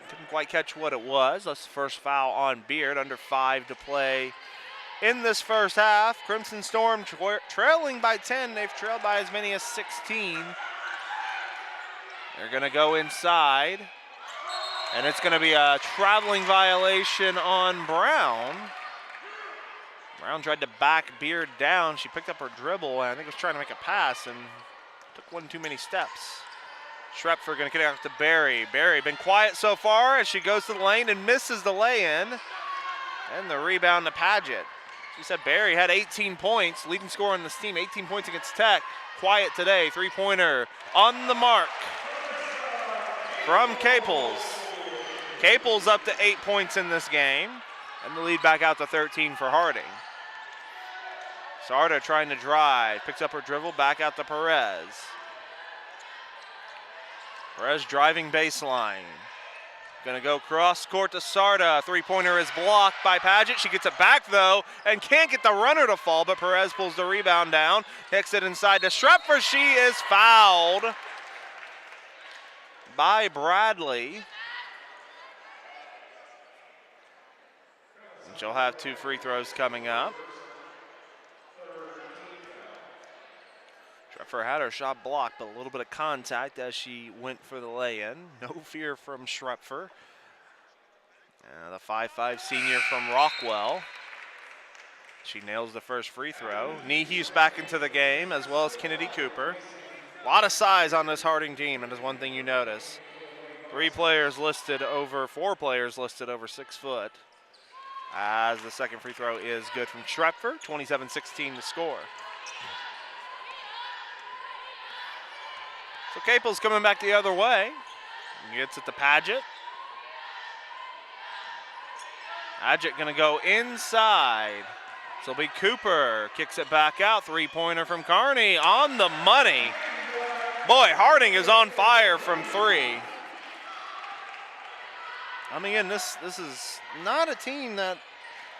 Speaker 1: Couldn't quite catch what it was. That's the first foul on Beard, under 5 to play in this first half. Crimson Storm trailing by 10. They've trailed by as many as 16. They're gonna go inside. And it's going to be a traveling violation on Brown. Brown tried to back Beard down. She picked up her dribble and I think was trying to make a pass and took one too many steps. Schrepfer going to get it out to Berry. Berry been quiet so far as she goes to the lane and misses the lay-in. And the rebound to Paget. She said Berry had 18 points, leading scorer on this team, 18 points against Tech. Quiet today, 3-pointer on the mark from Caples. Caples up to 8 points in this game, and the lead back out to 13 for Harding. Sarda trying to drive, picks up her dribble, back out to Perez. Perez driving baseline. Gonna go cross court to Sarda. 3-pointer is blocked by Paget. She gets it back though, and can't get the runner to fall, but Perez pulls the rebound down, kicks it inside to Schrepfer. She is fouled by Bradley. She'll have 2 free throws coming up. Schrepfer had her shot blocked, but a little bit of contact as she went for the lay-in. No fear from Schrepfer. The 5'5" senior from Rockwell. She nails the first free throw. Niehues back into the game, as well as Kennedy Cooper. A lot of size on this Harding team, and is one thing you notice. 4 players listed over 6 foot. As the second free throw is good from Schrepfer, 27-16 to score. So Caples coming back the other way. Gets it to Paget. Paget gonna go inside. So it'll be Cooper, kicks it back out. 3-pointer from Kearney on the money. Boy, Harding is on fire from 3. I mean, again, this is not a team that,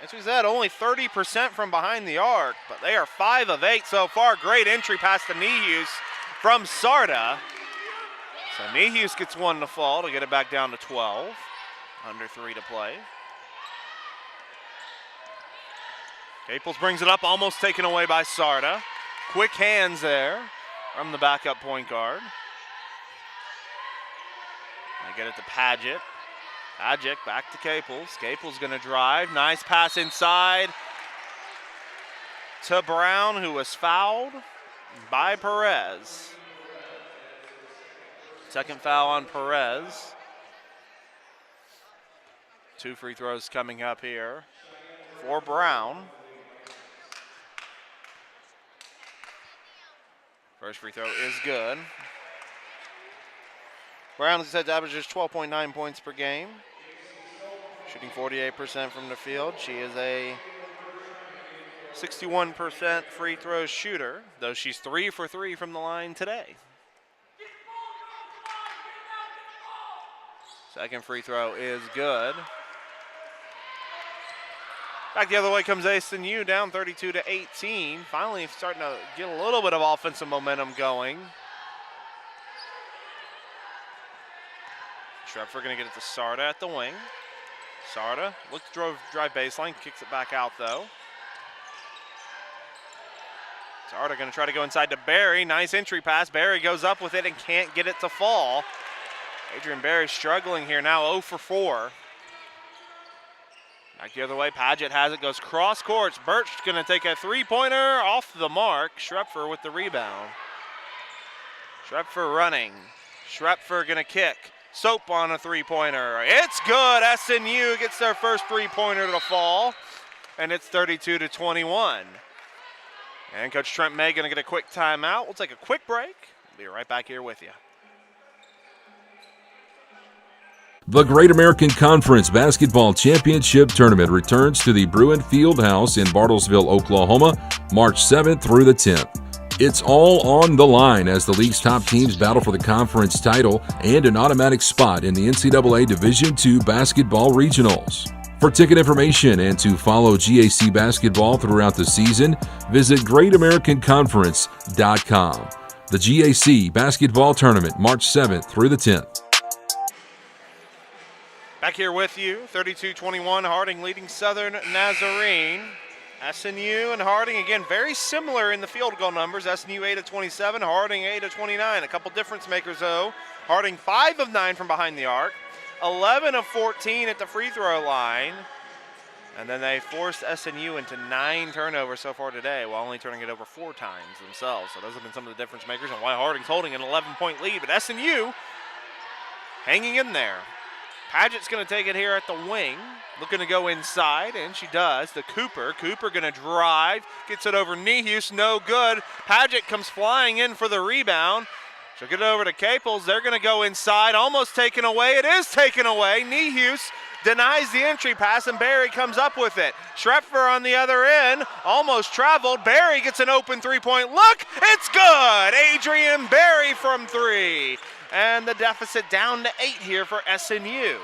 Speaker 1: as we said, only 30% from behind the arc, but they are 5 of 8 so far. Great entry past the Niehues from Sarda. So Niehues gets 1 to fall to get it back down to 12. Under 3 to play. Caples brings it up, almost taken away by Sarda. Quick hands there from the backup point guard. They get it to Paget. Paget back to Caples. Caples gonna drive. Nice pass inside to Brown, who was fouled by Perez. Second foul on Perez. 2 free throws coming up here for Brown. First free throw is good. Brown, as I said, averages 12.9 points per game. Shooting 48% from the field. She is a 61% free throw shooter, though she's 3 for 3 from the line today. Second free throw is good. Back the other way comes SNU, down 32-18. Finally starting to get a little bit of offensive momentum going. Schrepfer going to get it to Sarda at the wing. Sarda looks to drive baseline, kicks it back out though. Sarda going to try to go inside to Barry. Nice entry pass. Barry goes up with it and can't get it to fall. Adrian Barry struggling here now, 0 for 4. Back the other way, Paget has it, goes cross courts. Birch going to take a three-pointer off the mark. Schrepfer with the rebound. Schrepfer running. Schrepfer going to kick. Soap on a three-pointer. It's good. SNU gets their first three-pointer to fall, and it's 32-21. And Coach Trent May going to get a quick timeout. We'll take a quick break. Be right back here with you.
Speaker 8: The Great American Conference Basketball Championship Tournament returns to the Bruin Fieldhouse in Bartlesville, Oklahoma, March 7th through the 10th. It's all on the line as the league's top teams battle for the conference title and an automatic spot in the NCAA Division II Basketball Regionals. For ticket information and to follow GAC basketball throughout the season, visit GreatAmericanConference.com. The GAC Basketball Tournament, March 7th through the 10th.
Speaker 1: Back here with you, 32-21, Harding leading Southern Nazarene. SNU and Harding, again, very similar in the field goal numbers. SNU 8 of 27, Harding 8 of 29. A couple difference makers, though. Harding 5 of 9 from behind the arc, 11 of 14 at the free throw line. And then they forced SNU into 9 turnovers so far today, while only turning it over 4 times themselves. So those have been some of the difference makers and why Harding's holding an 11-point lead. But SNU hanging in there. Paget's going to take it here at the wing, looking to go inside, and she does. To Cooper. Cooper going to drive, gets it over Nehus, no good. Paget comes flying in for the rebound. She'll get it over to Caples. They're going to go inside, almost taken away. It is taken away. Nehus denies the entry pass, and Barry comes up with it. Schrepfer on the other end, almost traveled. Barry gets an open three-point look. It's good. Adrian Barry from 3. And the deficit down to 8 here for SNU.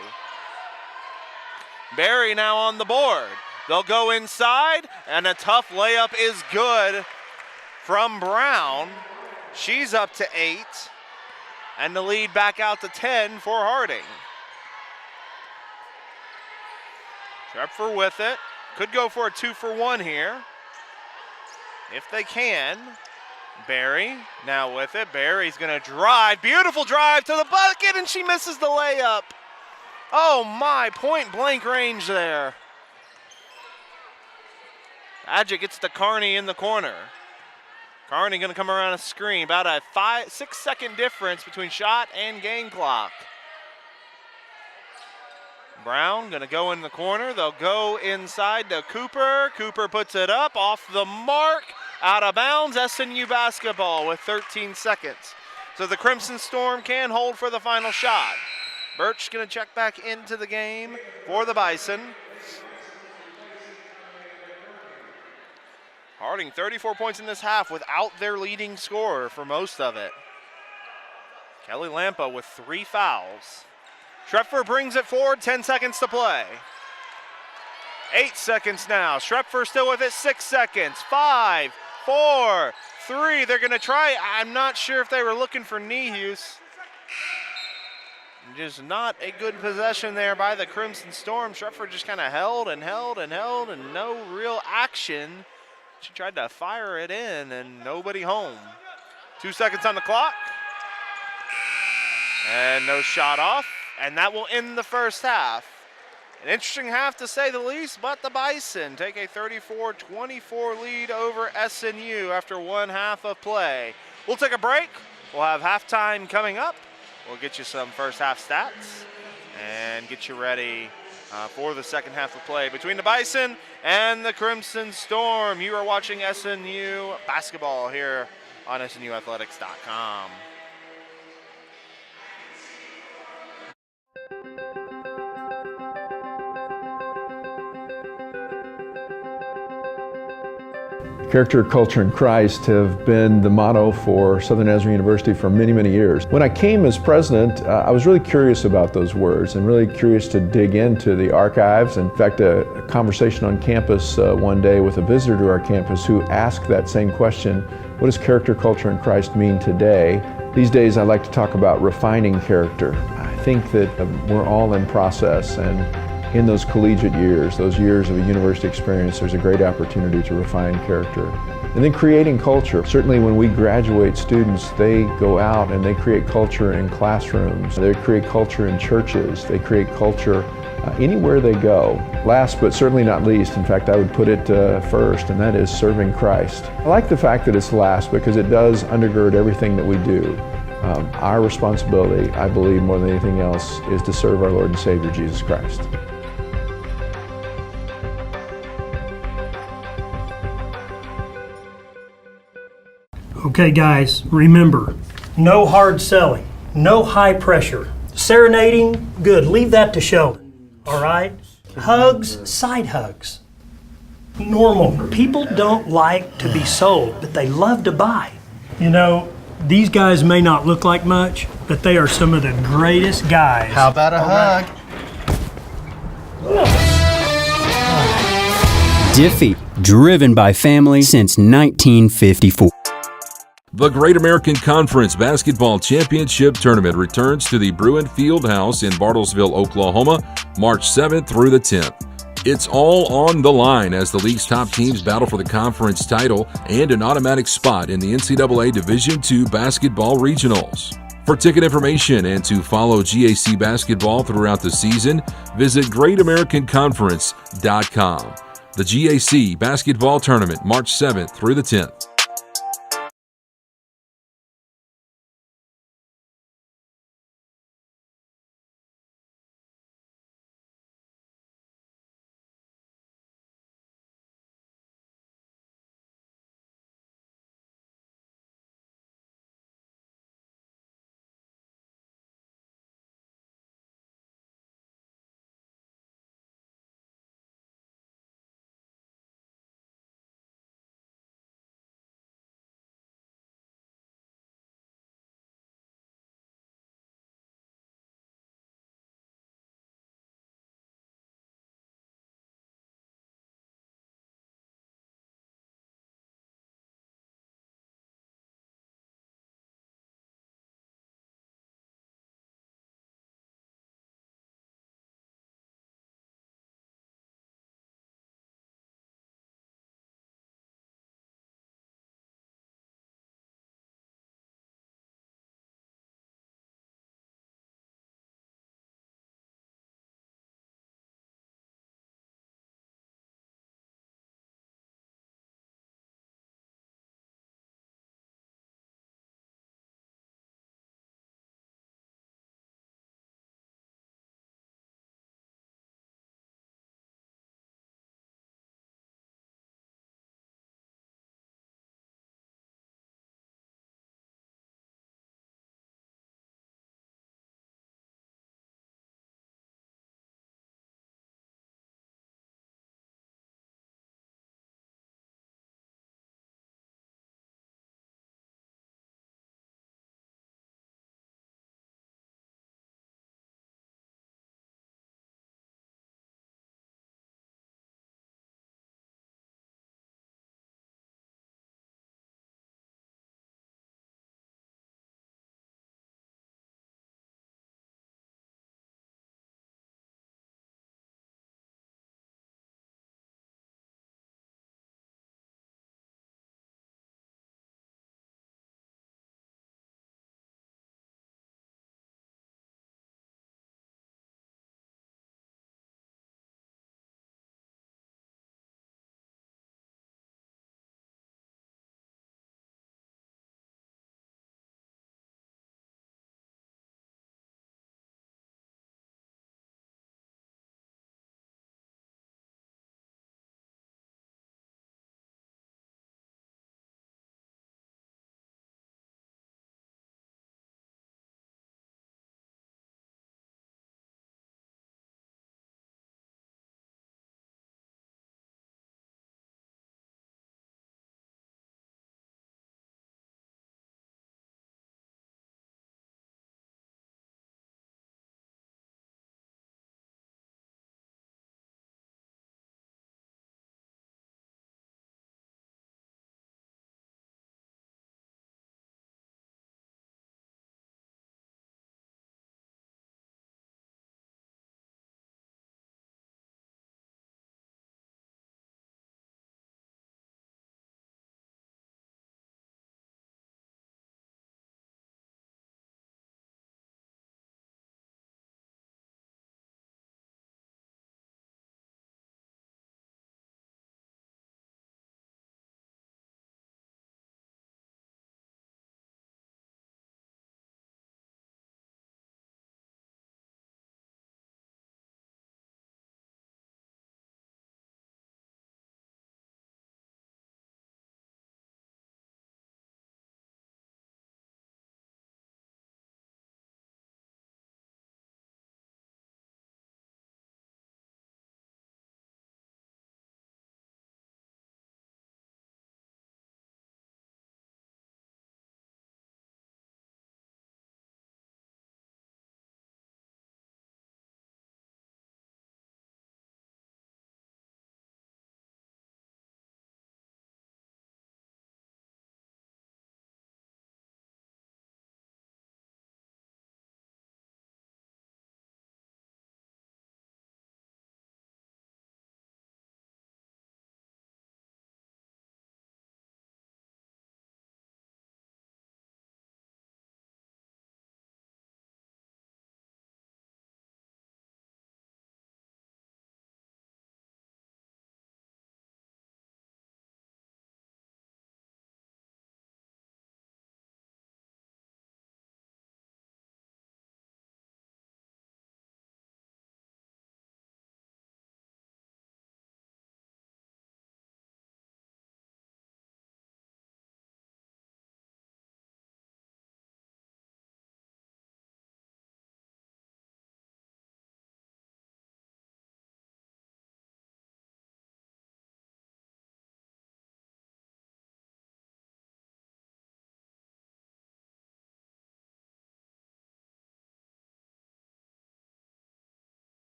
Speaker 1: Barry now on the board. They'll go inside, and a tough layup is good from Brown. She's up to 8, and the lead back out to 10 for Harding. Schrepfer with it. Could go for a 2-for-1 here, if they can. Barry now with it. Barry's going to drive. Beautiful drive to the bucket, and she misses the layup. Oh my, point blank range there. Paget gets to Carney in the corner. Carney going to come around a screen. About a 6-second difference between shot and game clock. Brown going to go in the corner. They'll go inside to Cooper. Cooper puts it up off the mark. Out of bounds, SNU basketball with 13 seconds. So the Crimson Storm can hold for the final shot. Birch going to check back into the game for the Bison. Harding 34 points in this half without their leading scorer for most of it. Kelly Lampa with 3 fouls. Schrepfer brings it forward, 10 seconds to play. 8 seconds now. Schrepfer still with it, 6 seconds. 5, 4, 3. They're going to try. I'm not sure if they were looking for Nehus. Just not a good possession there by the Crimson Storm. Schrepfer just kind of held and held and held, and no real action. She tried to fire it in, and nobody home. 2 seconds on the clock. And no shot off, and that will end the first half. An interesting half to say the least, but the Bison take a 34-24 lead over SNU after 1 half of play. We'll take a break. We'll have halftime coming up. We'll get you some first half stats and get you ready for the second half of play between the Bison and the Crimson Storm. You are watching SNU basketball here on SNUathletics.com.
Speaker 2: Character, culture, and Christ have been the motto for Southern Nazarene University for many, many years. When I came as president, I was really curious about those words and really curious to dig into the archives. In fact, a conversation on campus one day with a visitor to our campus who asked that same question, what does character, culture, and Christ mean today? These days I like to talk about refining character. I think that we're all in process, and in those collegiate years, those years of a university experience, there's a great opportunity to refine character. And then creating culture. Certainly when we graduate students, they go out and they create culture in classrooms. They create culture in churches. They create culture anywhere they go. Last but certainly not least, in fact I would put it first, and that is serving Christ. I like the fact that it's last because it does undergird everything that we do. Our responsibility, I believe more than anything else, is to serve our Lord and Savior Jesus Christ.
Speaker 3: Okay, guys, remember, no hard selling, no high pressure. Serenading, good, leave that to Sheldon, all right? Hugs, side hugs. Normal. People don't like to be sold, but they love to buy. You know, these guys may not look like much, but they are some of the greatest guys.
Speaker 4: How about a hug?
Speaker 7: Diffie, driven by family since 1954.
Speaker 8: The Great American Conference Basketball Championship Tournament returns to the Bruin Field House in Bartlesville, Oklahoma, March 7th through the 10th. It's all on the line as the league's top teams battle for the conference title and an automatic spot in the NCAA Division II Basketball Regionals. For ticket information and to follow GAC basketball throughout the season, visit GreatAmericanConference.com. The GAC Basketball Tournament, March 7th through the 10th.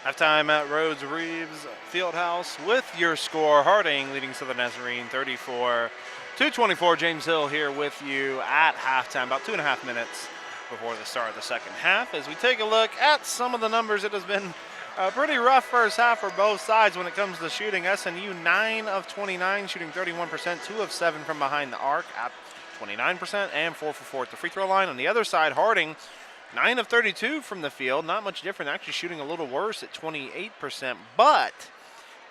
Speaker 1: Halftime at Rhodes Reeves Fieldhouse with your score. Harding leading Southern Nazarene 34-24. James Hill here with you at halftime, about 2.5 minutes before the start of the second half. As we take a look at some of the numbers, it has been a pretty rough first half for both sides when it comes to shooting. SNU 9 of 29, shooting 31%, 2 of 7 from behind the arc at 29%, and 4 for 4 at the free throw line. On the other side, Harding 9 of 32 from the field, not much different, actually shooting a little worse at 28%, but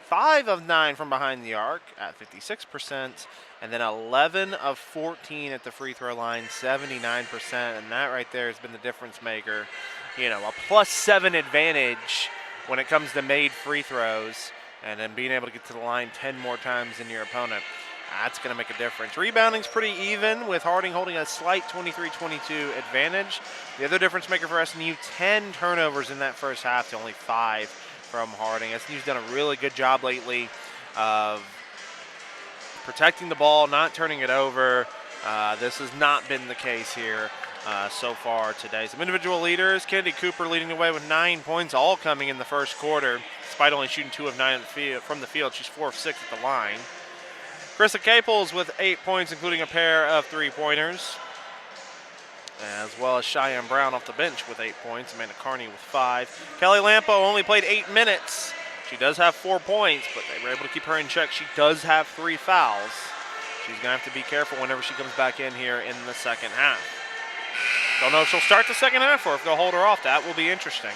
Speaker 1: 5 of 9 from behind the arc at 56%, and then 11 of 14 at the free throw line, 79%, and that right there has been the difference maker. You know, a +7 advantage when it comes to made free throws, and then being able to get to the line 10 more times than your opponent. That's going to make a difference. Rebounding's pretty even, with Harding holding a slight 23-22 advantage. The other difference maker for SNU, 10 turnovers in that first half to only 5 from Harding. SNU's done a really good job lately of protecting the ball, not turning it over. This has not been the case here so far today. Some individual leaders. Kennedy Cooper leading the way with 9 points, all coming in the first quarter, despite only shooting 2 of 9 from the field. She's 4 of 6 at the line. Krista Caples with 8 points, including a pair of 3-pointers, as well as Cheyenne Brown off the bench with 8 points. Amanda Carney with 5. Kelly Lampo only played 8 minutes. She does have 4 points, but they were able to keep her in check. She does have 3 fouls. She's going to have to be careful whenever she comes back in here in the second half. Don't know if she'll start the second half or if they'll hold her off. That will be interesting.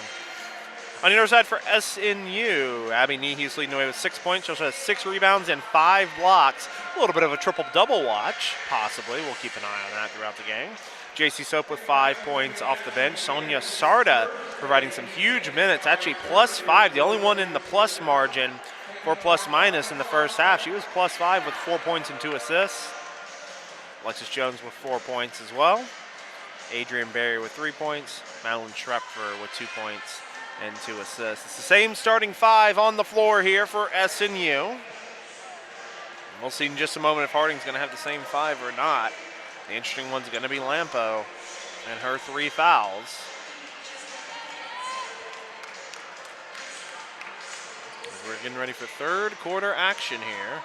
Speaker 1: On the other side for SNU, Abby Niehues leading the way with 6 points. She also has 6 rebounds and 5 blocks. A little bit of a triple-double watch, possibly. We'll keep an eye on that throughout the game. JC Soap with 5 points off the bench. Sonia Sarda providing some huge minutes, actually +5, the only one in the plus margin for plus-minus in the first half. She was +5 with 4 points and 2 assists. Alexis Jones with 4 points as well. Adrian Berry with 3 points. Madeline Schrepfer with 2 points and 2 assists. It's the same starting 5 on the floor here for SNU. We'll see in just a moment if Harding's going to have the same 5 or not. The interesting one's going to be Lampo and her 3 fouls. We're getting ready for third quarter action here.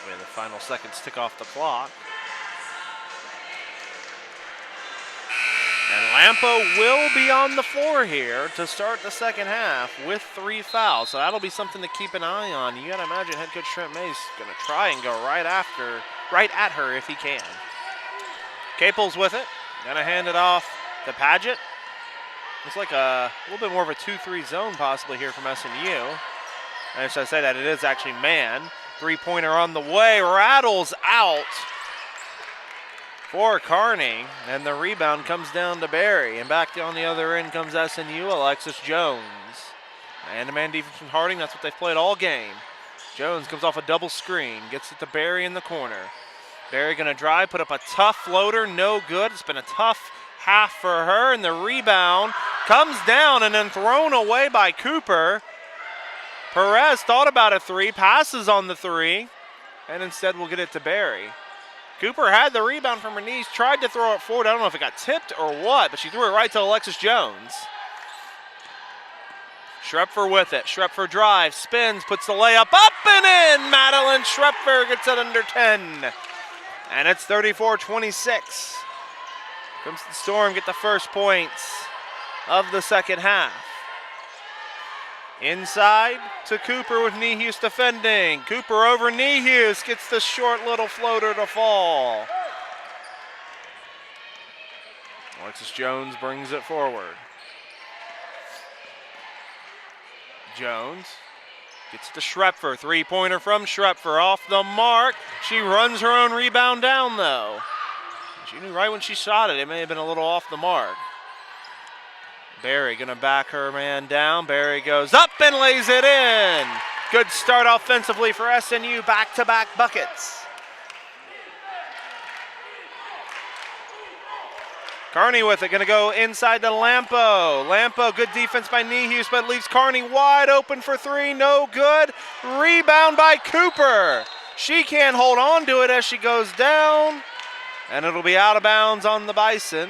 Speaker 1: We have the final seconds tick off the clock. And Lampo will be on the floor here to start the second half with 3 fouls. So that'll be something to keep an eye on. You got to imagine head coach Trent Mays going to try and go right at her if he can. Caples with it. Going to hand it off to Paget. Looks like a little bit more of a 2-3 zone possibly here from SNU. And as I say that, it is actually man. 3-pointer on the way. Rattles out for Carney, and the rebound comes down to Barry. And back on the other end comes SNU, Alexis Jones. Man-to-man defense from Harding, that's what they've played all game. Jones comes off a double screen, gets it to Barry in the corner. Barry gonna drive, put up a tough floater, no good. It's been a tough half for her, and the rebound comes down and then thrown away by Cooper. Perez thought about a 3, passes on the 3, and instead will get it to Barry. Cooper had the rebound from her knees, tried to throw it forward. I don't know if it got tipped or what, but she threw it right to Alexis Jones. Schrepfer with it. Schrepfer drives, spins, puts the layup up and in. Madeline Schrepfer gets it under 10. And it's 34-26. Crimson Storm get the first points of the second half. Inside to Cooper with Niehues defending. Cooper over Niehues, gets the short little floater to fall. Alexis Jones brings it forward. Jones gets to Schrepfer. 3-pointer from Schrepfer off the mark. She runs her own rebound down though. She knew right when she shot it, it may have been a little off the mark. Barry gonna back her man down. Barry goes up and lays it in. Good start offensively for SNU, back-to-back buckets. Carney with it, gonna go inside to Lampo. Lampo, good defense by Niehues, but leaves Carney wide open for 3, no good. Rebound by Cooper. She can't hold on to it as she goes down, and it'll be out of bounds on the Bison.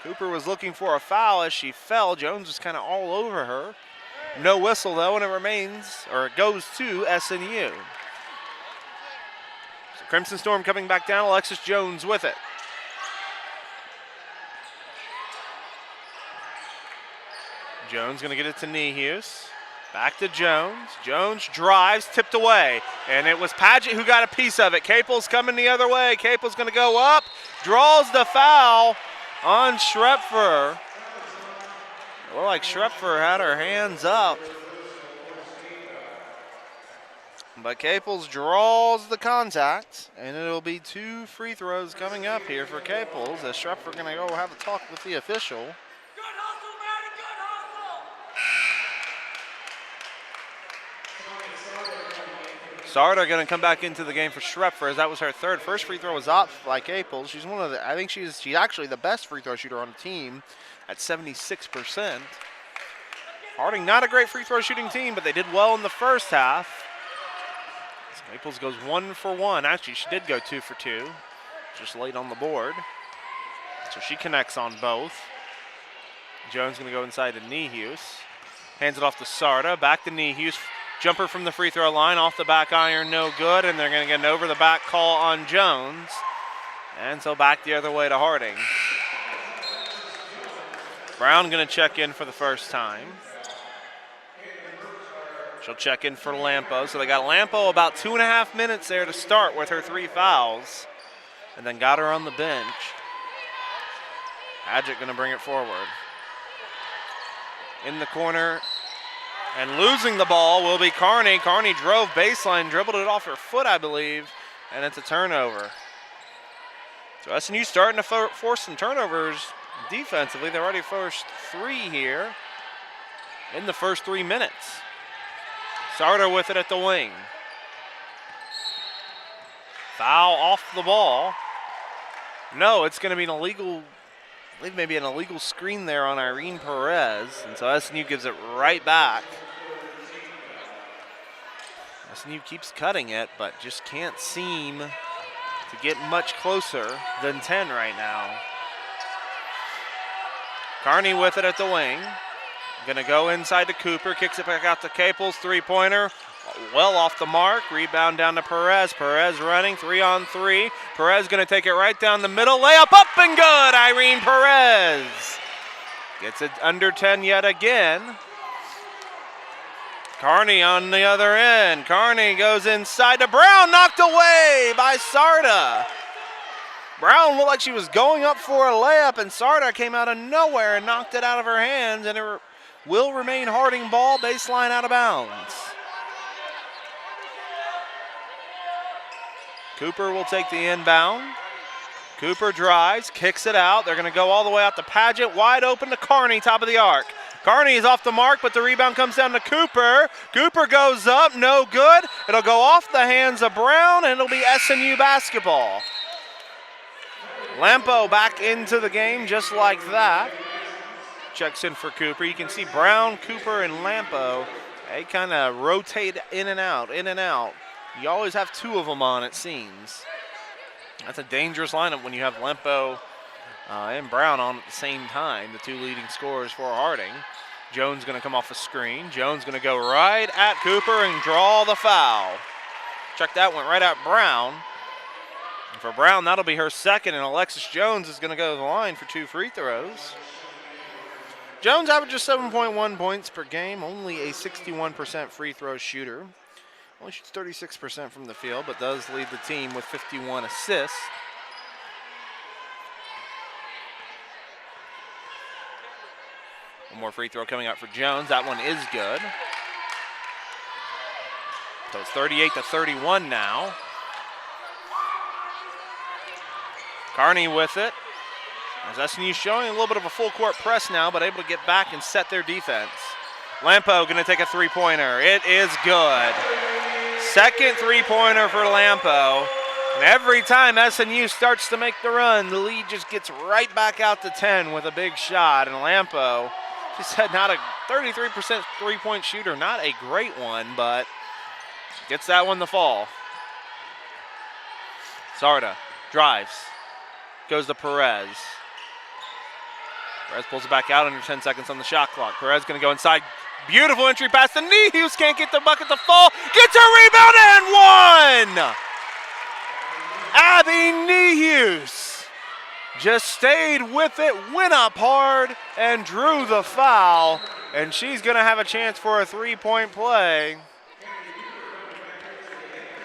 Speaker 1: Cooper was looking for a foul as she fell. Jones was kind of all over her. No whistle though, and it remains, or it goes to SNU. So Crimson Storm coming back down, Alexis Jones with it. Jones gonna get it to Nehus. Back to Jones. Jones drives, tipped away. And it was Padgett who got a piece of it. Capel's coming the other way. Capel's gonna go up, draws the foul on Schrepfer. It looked like Schrepfer had her hands up. But Capels draws the contact, and it'll be 2 free throws coming up here for Capels as Schrepfer gonna go have a talk with the official. Sarda going to come back into the game for Schrepfer as that was her third. First free throw was off by Capels. She's one of the, I think she's actually the best free throw shooter on the team at 76%. Harding not a great free throw shooting team, but they did well in the first half. So Capels goes 1 for 1. Actually, she did go 2 for 2. Just late on the board. So she connects on both. Jones going to go inside to Nehus. Hands it off to Sarda. Back to Nehus. Jumper from the free throw line, off the back iron, no good, and they're going to get an over the back call on Jones. And so back the other way to Harding. Brown going to check in for the first time. She'll check in for Lampo. So they got Lampo about 2.5 minutes there to start with her 3 fouls, and then got her on the bench. Padgett going to bring it forward. In the corner. And losing the ball will be Carney. Carney drove baseline, dribbled it off her foot, I believe, and it's a turnover. So SNU starting to force some turnovers defensively. They've already forced 3 here in the first 3 minutes. Sarda with it at the wing. Foul off the ball. No, it's going to be an illegal, I believe maybe an illegal screen there on Irene Perez, and so SNU gives it right back. SNU keeps cutting it, but just can't seem to get much closer than 10 right now. Carney with it at the wing. Gonna go inside to Cooper, kicks it back out to Capels, 3-pointer. Well off the mark, rebound down to Perez. Perez running, 3-on-3. Perez gonna take it right down the middle, layup up and good, Irene Perez. Gets it under 10 yet again. Carney on the other end. Carney goes inside to Brown, knocked away by Sarda. Brown looked like she was going up for a layup, and Sarda came out of nowhere and knocked it out of her hands, and it will remain Harding ball, baseline out of bounds. Cooper will take the inbound. Cooper drives, kicks it out. They're going to go all the way out to Padgett, wide open to Carney, top of the arc. Carney is off the mark, but the rebound comes down to Cooper. Cooper goes up, no good. It'll go off the hands of Brown, and it'll be SNU basketball. Lampo back into the game just like that. Checks in for Cooper. You can see Brown, Cooper, and Lampo. They kind of rotate in and out, in and out. You always have 2 of them on, it seems. That's a dangerous lineup when you have Lampo and Brown on at the same time, the 2 leading scorers for Harding. Jones going to come off a screen. Jones going to go right at Cooper and draw the foul. Check that, went right at Brown. And for Brown, that'll be her second, and Alexis Jones is going to go to the line for 2 free throws. Jones averages 7.1 points per game, only a 61% free throw shooter. Only shoots 36% from the field, but does lead the team with 51 assists. One more free throw coming out for Jones. That one is good. So it's 38-31 now. Carney with it. As SNU showing a little bit of a full court press now, but able to get back and set their defense. Lampo going to take a 3-pointer. It is good. Second 3-pointer for Lampo. And every time SNU starts to make the run, the lead just gets right back out to 10 with a big shot. And Lampo, she said not a 33% three-point shooter, not a great one, but gets that one to fall. Sarda drives, goes to Perez. Perez pulls it back out under 10 seconds on the shot clock. Perez going to go inside Beautiful entry pass to Nehus, can't get the bucket to fall. Gets a rebound and one! Abby Nehus just stayed with it, went up hard, and drew the foul. And she's going to have a chance for a three-point play.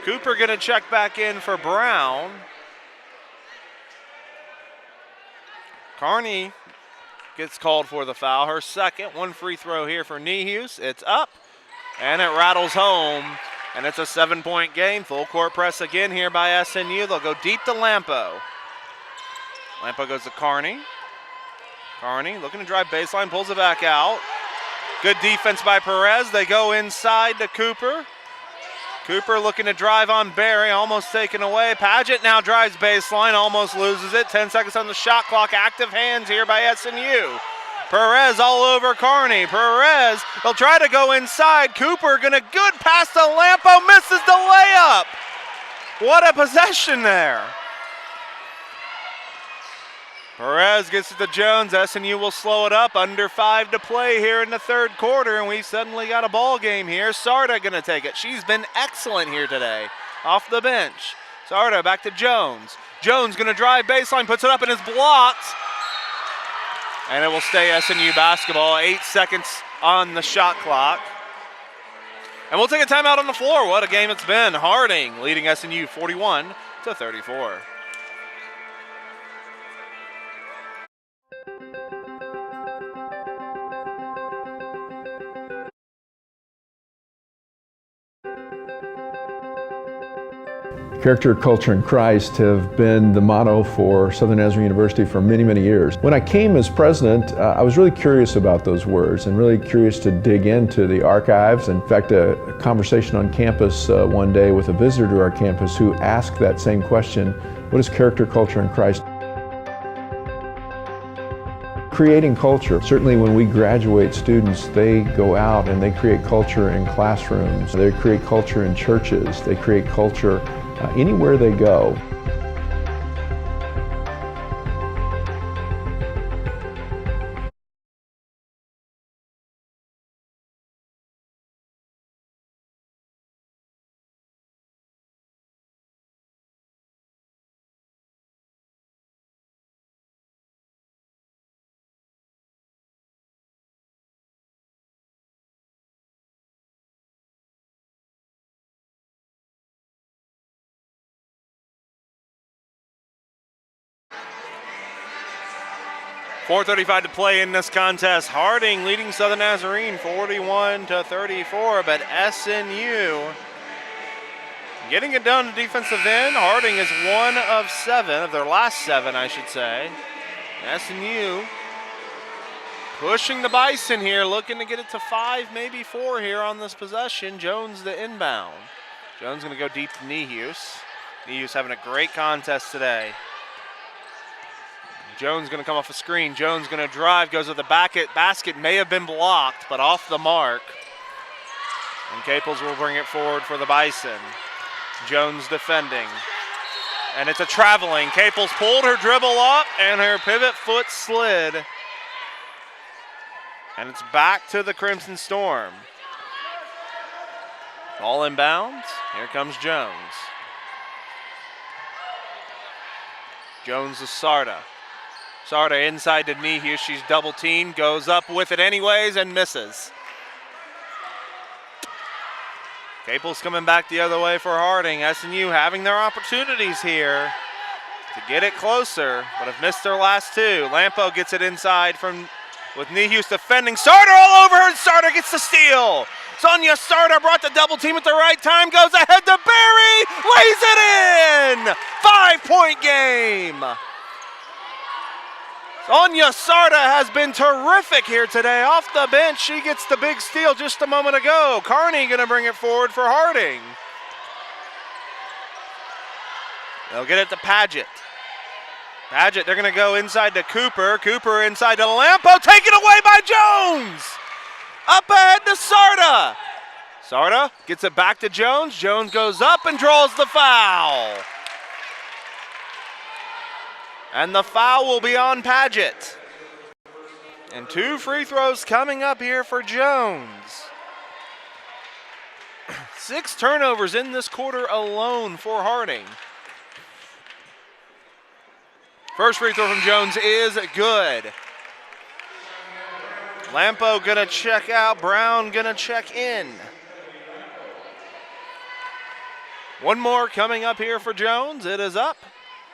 Speaker 1: Cooper going to check back in for Brown. Carney gets called for the foul. Her second, one free throw here for Nehus. It's up, and it rattles home, and it's a 7-point game. Full court press again here by SNU. They'll go deep to Lampo. Lampo goes to Carney. Carney looking to drive baseline, pulls it back out. Good defense by Perez. They go inside to Cooper. Cooper looking to drive on Barry, almost taken away. Paget now drives baseline, almost loses it. 10 seconds on the shot clock. Active hands here by SNU. Perez all over Carney. Perez, they'll try to go inside. Cooper gonna good pass to Lampo, misses the layup. What a possession there. Perez gets it to Jones. SNU will slow it up. Under 5 to play here in the third quarter, and we suddenly got a ball game here. Sarda going to take it. She's been excellent here today off the bench. Sarda back to Jones. Jones going to drive baseline, puts it up and is blocked. And it will stay SNU basketball. 8 seconds on the shot clock. And we'll take a timeout on the floor. What a game it's been. Harding leading SNU 41-34.
Speaker 2: Character, culture, and Christ have been the motto for Southern Nazarene University for many, many years. When I came as president, I was really curious about those words and really curious to dig into the archives. In fact, a conversation on campus one day with a visitor to our campus who asked that same question: what is character, culture, and Christ? Creating culture. Certainly when we graduate students, they go out and they create culture in classrooms. They create culture in churches. They create culture anywhere they go.
Speaker 1: .435 to play in this contest. Harding leading Southern Nazarene 41-34, but SNU getting it done to defensive end. Harding is 1 of 7, of their last 7, I should say. SNU pushing the Bison here, looking to get it to 5, maybe 4 here on this possession. Jones the inbound. Jones going to go deep to Nehus. Nehus having a great contest today. Jones going to come off a screen. Jones going to drive, goes to the basket, may have been blocked, but off the mark. And Caples will bring it forward for the Bison. Jones defending. And it's a traveling. Caples pulled her dribble up, and her pivot foot slid. And it's back to the Crimson Storm. Ball inbounds. Here comes Jones. Jones to Sarda. Sarda inside to Nehus. She's double teamed, goes up with it anyways and misses. Caples coming back the other way for Harding. SNU having their opportunities here to get it closer, but have missed their last 2. Lampo gets it inside with Nehus defending. Sarda all over her, and Sarda gets the steal. Sonia Sarda brought the double team at the right time, goes ahead to Barry, lays it in! 5-point game. Sonia Sarda has been terrific here today. Off the bench, she gets the big steal just a moment ago. Carney going to bring it forward for Harding. They'll get it to Paget. Paget, they're going to go inside to Cooper. Cooper inside to Lampo, taken away by Jones. Up ahead to Sarda. Sarda gets it back to Jones. Jones goes up and draws the foul. And the foul will be on Paget. And 2 free throws coming up here for Jones. 6 turnovers in this quarter alone for Harding. First free throw from Jones is good. Lampo gonna check out, Brown gonna check in. One more coming up here for Jones. It is up,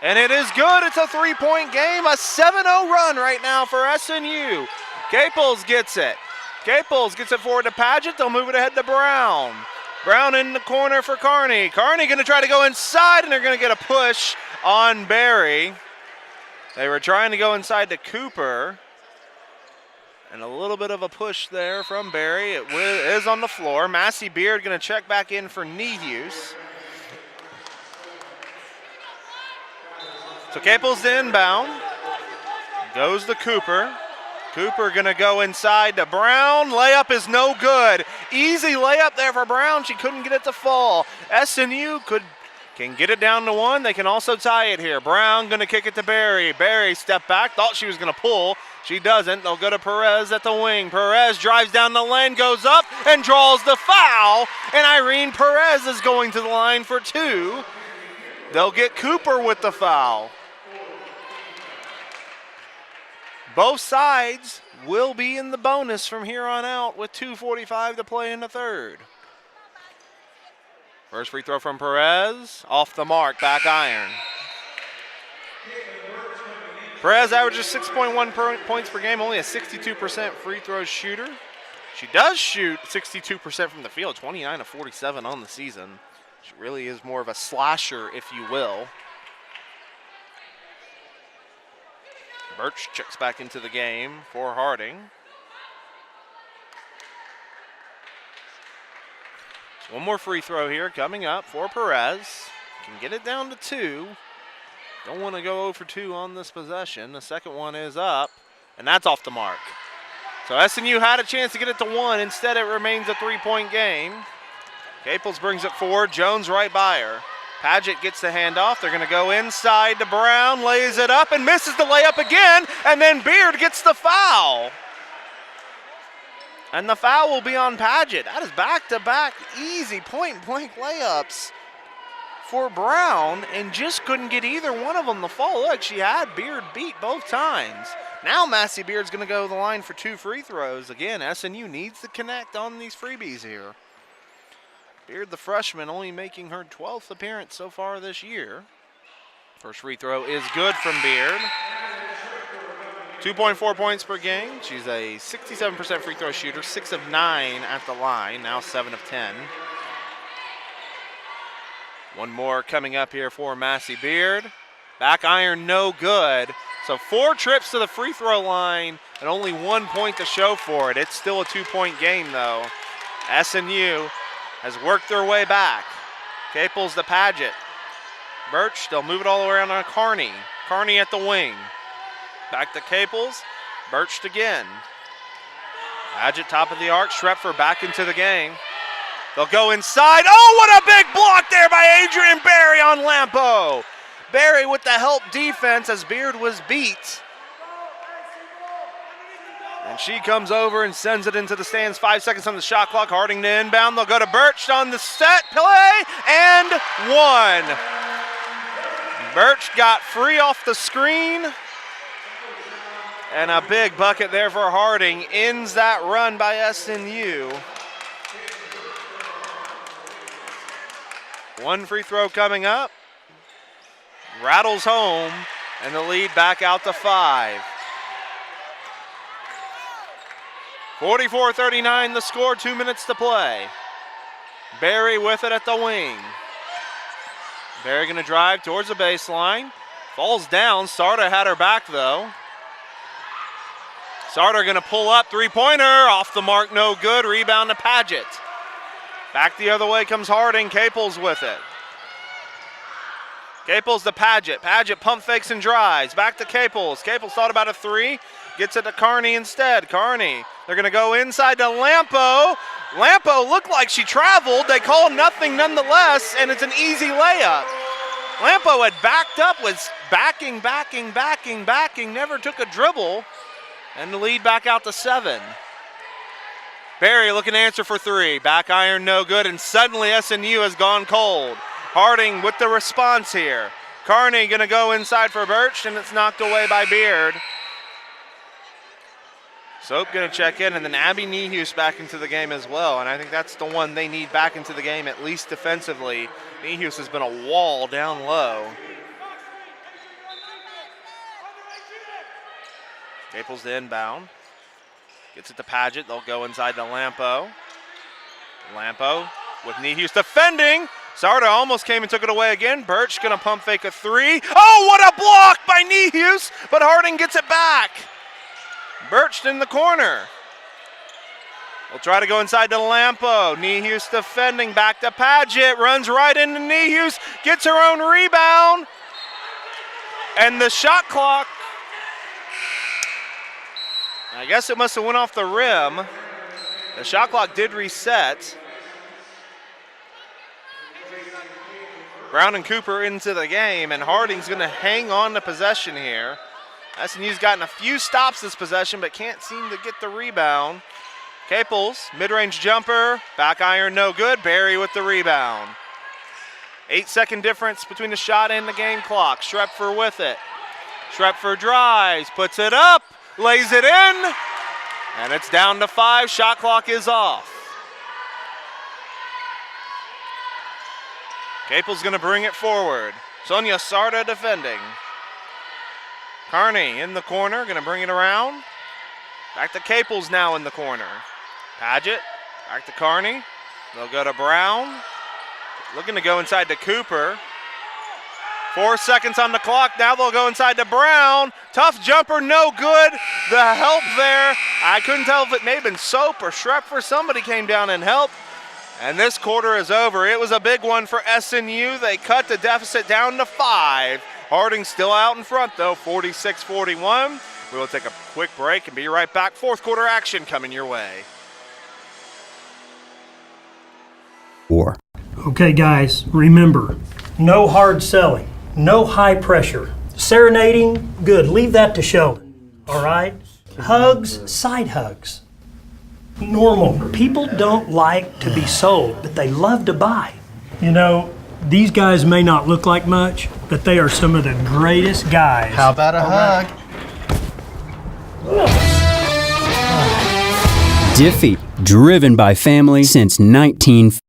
Speaker 1: and it is good. It's a 3-point game, a 7-0 run right now for SNU. Caples gets it. Caples gets it forward to Paget. They'll move it ahead to Brown. Brown in the corner for Carney. Carney gonna try to go inside, and they're gonna get a push on Barry. They were trying to go inside to Cooper. And a little bit of a push there from Barry. It is on the floor. Massey Beard going to check back in for knee use. So Caples to inbound. Goes to Cooper. Cooper going to go inside to Brown. Layup is no good. Easy layup there for Brown. She couldn't get it to fall. SNU can get it down to 1. They can also tie it here. Brown going to kick it to Barry. Barry step back. Thought she was going to pull. She doesn't. They'll go to Perez at the wing. Perez drives down the lane, goes up, and draws the foul. And Irene Perez is going to the line for 2. They'll get Cooper with the foul. Both sides will be in the bonus from here on out with 2:45 to play in the third. First free throw from Perez. Off the mark, back iron. Perez averages 6.1 points per game, only a 62% free throw shooter. She does shoot 62% from the field, 29 of 47 on the season. She really is more of a slasher, if you will. Birch checks back into the game for Harding. One more free throw here coming up for Perez. Can get it down to 2. Don't want to go 0 for 2 on this possession. The second one is up, and that's off the mark. So SNU had a chance to get it to 1. Instead, it remains a 3-point game. Caples brings it forward. Jones right by her. Paget gets the handoff. They're going to go inside to Brown, lays it up, and misses the layup again, and then Beard gets the foul. And the foul will be on Paget. That is back-to-back easy point-blank layups for Brown, and just couldn't get either one of them to fall. Look, she had Beard beat both times. Now Massey Beard's going to go to the line for 2 free throws. Again, SNU needs to connect on these freebies here. Beard, the freshman, only making her 12th appearance so far this year. First free throw is good from Beard. 2.4 points per game. She's a 67% free throw shooter, 6 of 9 at the line, now 7 of 10. One more coming up here for Massey Beard. Back iron, no good. So 4 trips to the free throw line and only 1 point to show for it. It's still a 2-point game, though. SNU has worked their way back. Caples to Paget. Birch, they'll move it all the way around on Carney. Carney at the wing. Back to Caples. Birch again. Paget top of the arc. Schrepfer back into the game. They'll go inside. Oh, what a big block there by Adrian Barry on Lampo. Barry with the help defense as Beard was beat. And she comes over and sends it into the stands. 5 seconds on the shot clock. Harding to inbound. They'll go to Birch on the set play and 1. Birch got free off the screen. And a big bucket there for Harding. Ends that run by SNU. 1 free throw coming up. Rattles home, and the lead back out to 5. 44-39 the score, 2 minutes to play. Barry with it at the wing. Barry gonna drive towards the baseline. Falls down, Sarda had her back though. Sarda gonna pull up, 3-pointer, off the mark, no good, rebound to Paget. Back the other way comes Harding, Caples with it. Caples to Paget. Paget pump fakes and drives. Back to Caples. Caples thought about a 3. Gets it to Carney instead. Carney, they're going to go inside to Lampo. Lampo looked like she traveled. They call nothing nonetheless, and it's an easy layup. Lampo had backed up, was backing, never took a dribble. And the lead back out to 7. Barry looking to answer for 3. Back iron no good, and suddenly SNU has gone cold. Harding with the response here. Carney going to go inside for Birch, and it's knocked away by Beard. Soap going to check in, and then Abby Nehus back into the game as well, and I think that's the one they need back into the game, at least defensively. Nehus has been a wall down low. Caples to inbound. Gets it to Paget. They'll go inside to Lampo. Lampo with Nehus defending. Sarda almost came and took it away again. Birch going to pump fake a 3. Oh, what a block by Nehus, but Harding gets it back. Birch in the corner. We'll try to go inside to Lampo. Nehus defending, back to Paget. Runs right into Nehus, gets her own rebound. And the shot clock, I guess it must have went off the rim. The shot clock did reset. Brown and Cooper into the game, and Harding's going to hang on to possession here. SNU's gotten a few stops this possession, but can't seem to get the rebound. Caples, mid-range jumper, back iron no good. Barry with the rebound. 8-second difference between the shot and the game clock. Schrepfer with it. Schrepfer drives, puts it up, lays it in, and it's down to 5. Shot clock is off. Caples going to bring it forward. Sonia Sarda defending. Carney in the corner, going to bring it around. Back to Caples now in the corner. Paget, back to Carney. They'll go to Brown. Looking to go inside to Cooper. 4 seconds on the clock. Now they'll go inside to Brown. Tough jumper, no good. The help there, I couldn't tell if it may have been Soap or Schrepfer. Somebody came down and helped. And this quarter is over. It was a big one for SNU. They cut the deficit down to 5. Harding still out in front, though, 46-41. We will take a quick break and be right back. Fourth quarter action coming your way.
Speaker 7: War.
Speaker 3: Okay, guys, remember, no hard selling, no high pressure. Serenading, good. Leave that to Sheldon, all right? Hugs, side hugs. Normal. People don't like to be sold, but they love to buy. You know, these guys may not look like much, but they are some of the greatest guys.
Speaker 4: How about a hug?
Speaker 7: Diffie, driven by family since 1950.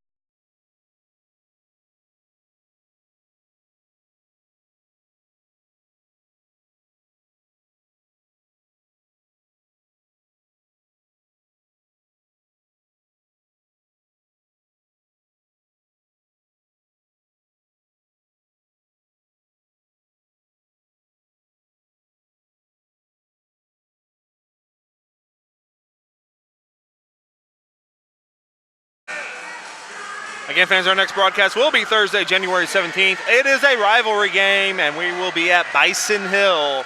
Speaker 1: Again, fans, our next broadcast will be Thursday, January 17th. It is a rivalry game, and we will be at Bison Hill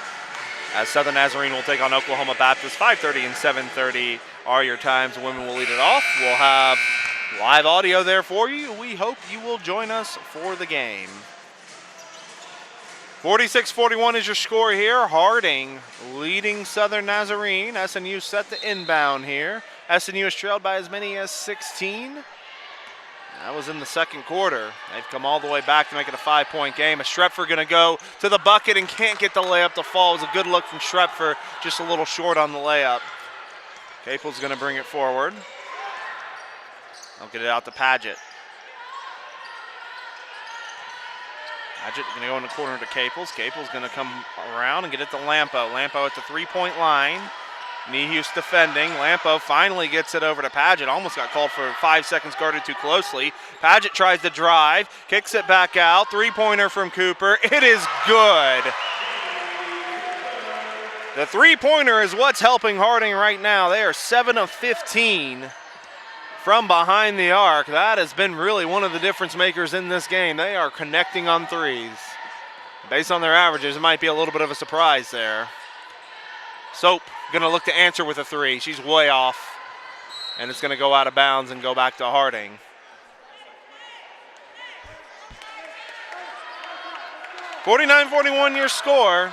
Speaker 1: as Southern Nazarene will take on Oklahoma Baptist. 5:30 and 7:30 are your times. The women will lead it off. We'll have live audio there for you. We hope you will join us for the game. 46-41 is your score here. Harding leading Southern Nazarene. SNU set the inbound here. SNU is trailed by as many as 16. That was in the second quarter. They've come all the way back to make it a 5-point game. A Schrepfer going to go to the bucket and can't get the layup to fall. It was a good look from Schrepfer, just a little short on the layup. Caples going to bring it forward. They'll get it out to Paget. Paget going to go in the corner to Caples. Caples going to come around and get it to Lampo. Lampo at the three-point line. Nehus defending. Lampo finally gets it over to Paget. Almost got called for 5 seconds, guarded too closely. Paget tries to drive, kicks it back out. Three-pointer from Cooper. It is good. The three-pointer is what's helping Harding right now. They are 7 of 15 from behind the arc. That has been really one of the difference makers in this game. They are connecting on threes. Based on their averages, it might be a little bit of a surprise there. Soap going to look to answer with a 3. She's way off, and it's going to go out of bounds and go back to Harding. (49-41) your score.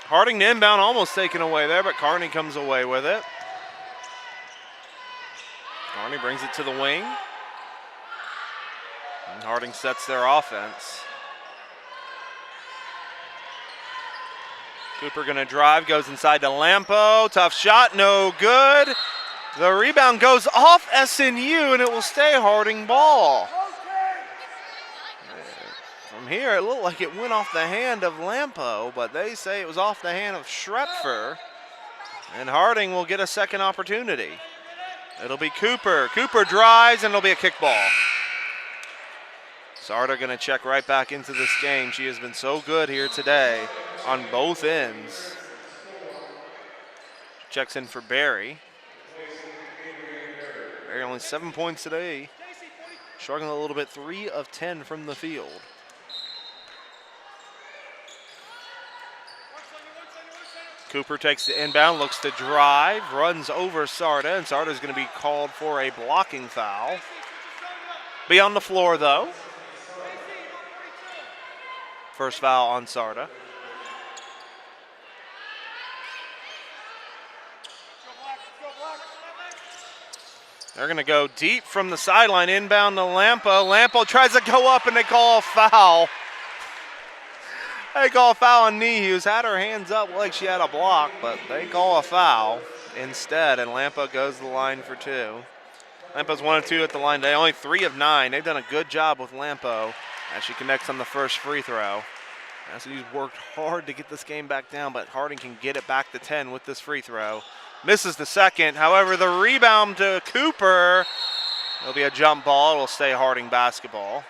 Speaker 1: Harding to inbound, almost taken away there, but Kearney comes away with it. Kearney brings it to the wing. And Harding sets their offense. Cooper gonna drive, goes inside to Lampo. Tough shot, no good. The rebound goes off SNU and it will stay Harding ball. From here, it looked like it went off the hand of Lampo, but they say it was off the hand of Schrepfer. And Harding will get a second opportunity. It'll be Cooper. Cooper drives and it'll be a kickball. Sarda gonna check right back into this game. She has been so good here today on both ends. Checks in for Barry. Barry only 7 points today. Struggling a little bit, 3 of 10 from the field. Cooper takes the inbound, looks to drive, runs over Sarda, and Sarda's gonna be called for a blocking foul. Be on the floor though. First foul on Sarda. They're going to go deep from the sideline, inbound to Lampo. Lampo tries to go up and they call a foul. They call a foul on Nehus. Had her hands up like she had a block, but they call a foul instead, and Lampo goes to the line for 2. Lampo's 1 of 2 at the line today, only 3 of 9. They've done a good job with Lampo as she connects on the first free throw. SNU's worked hard to get this game back down, but Harding can get it back to 10 with this free throw. Misses the second. However, the rebound to Cooper. It'll be a jump ball. It'll stay Harding basketball.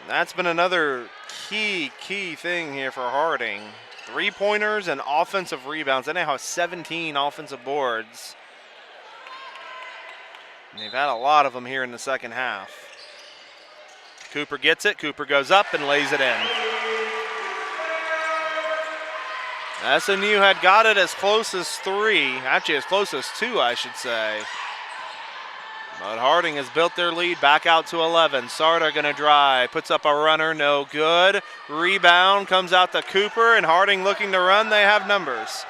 Speaker 1: That's been another key thing here for Harding. 3-pointers and offensive rebounds. They now have 17 offensive boards. And they've had a lot of them here in the second half. Cooper gets it. Cooper goes up and lays it in. SNU had got it as close as 3. Actually, as close as 2, I should say. But Harding has built their lead back out to 11. Sarda gonna drive, puts up a runner, no good. Rebound comes out to Cooper, and Harding looking to run. They have numbers.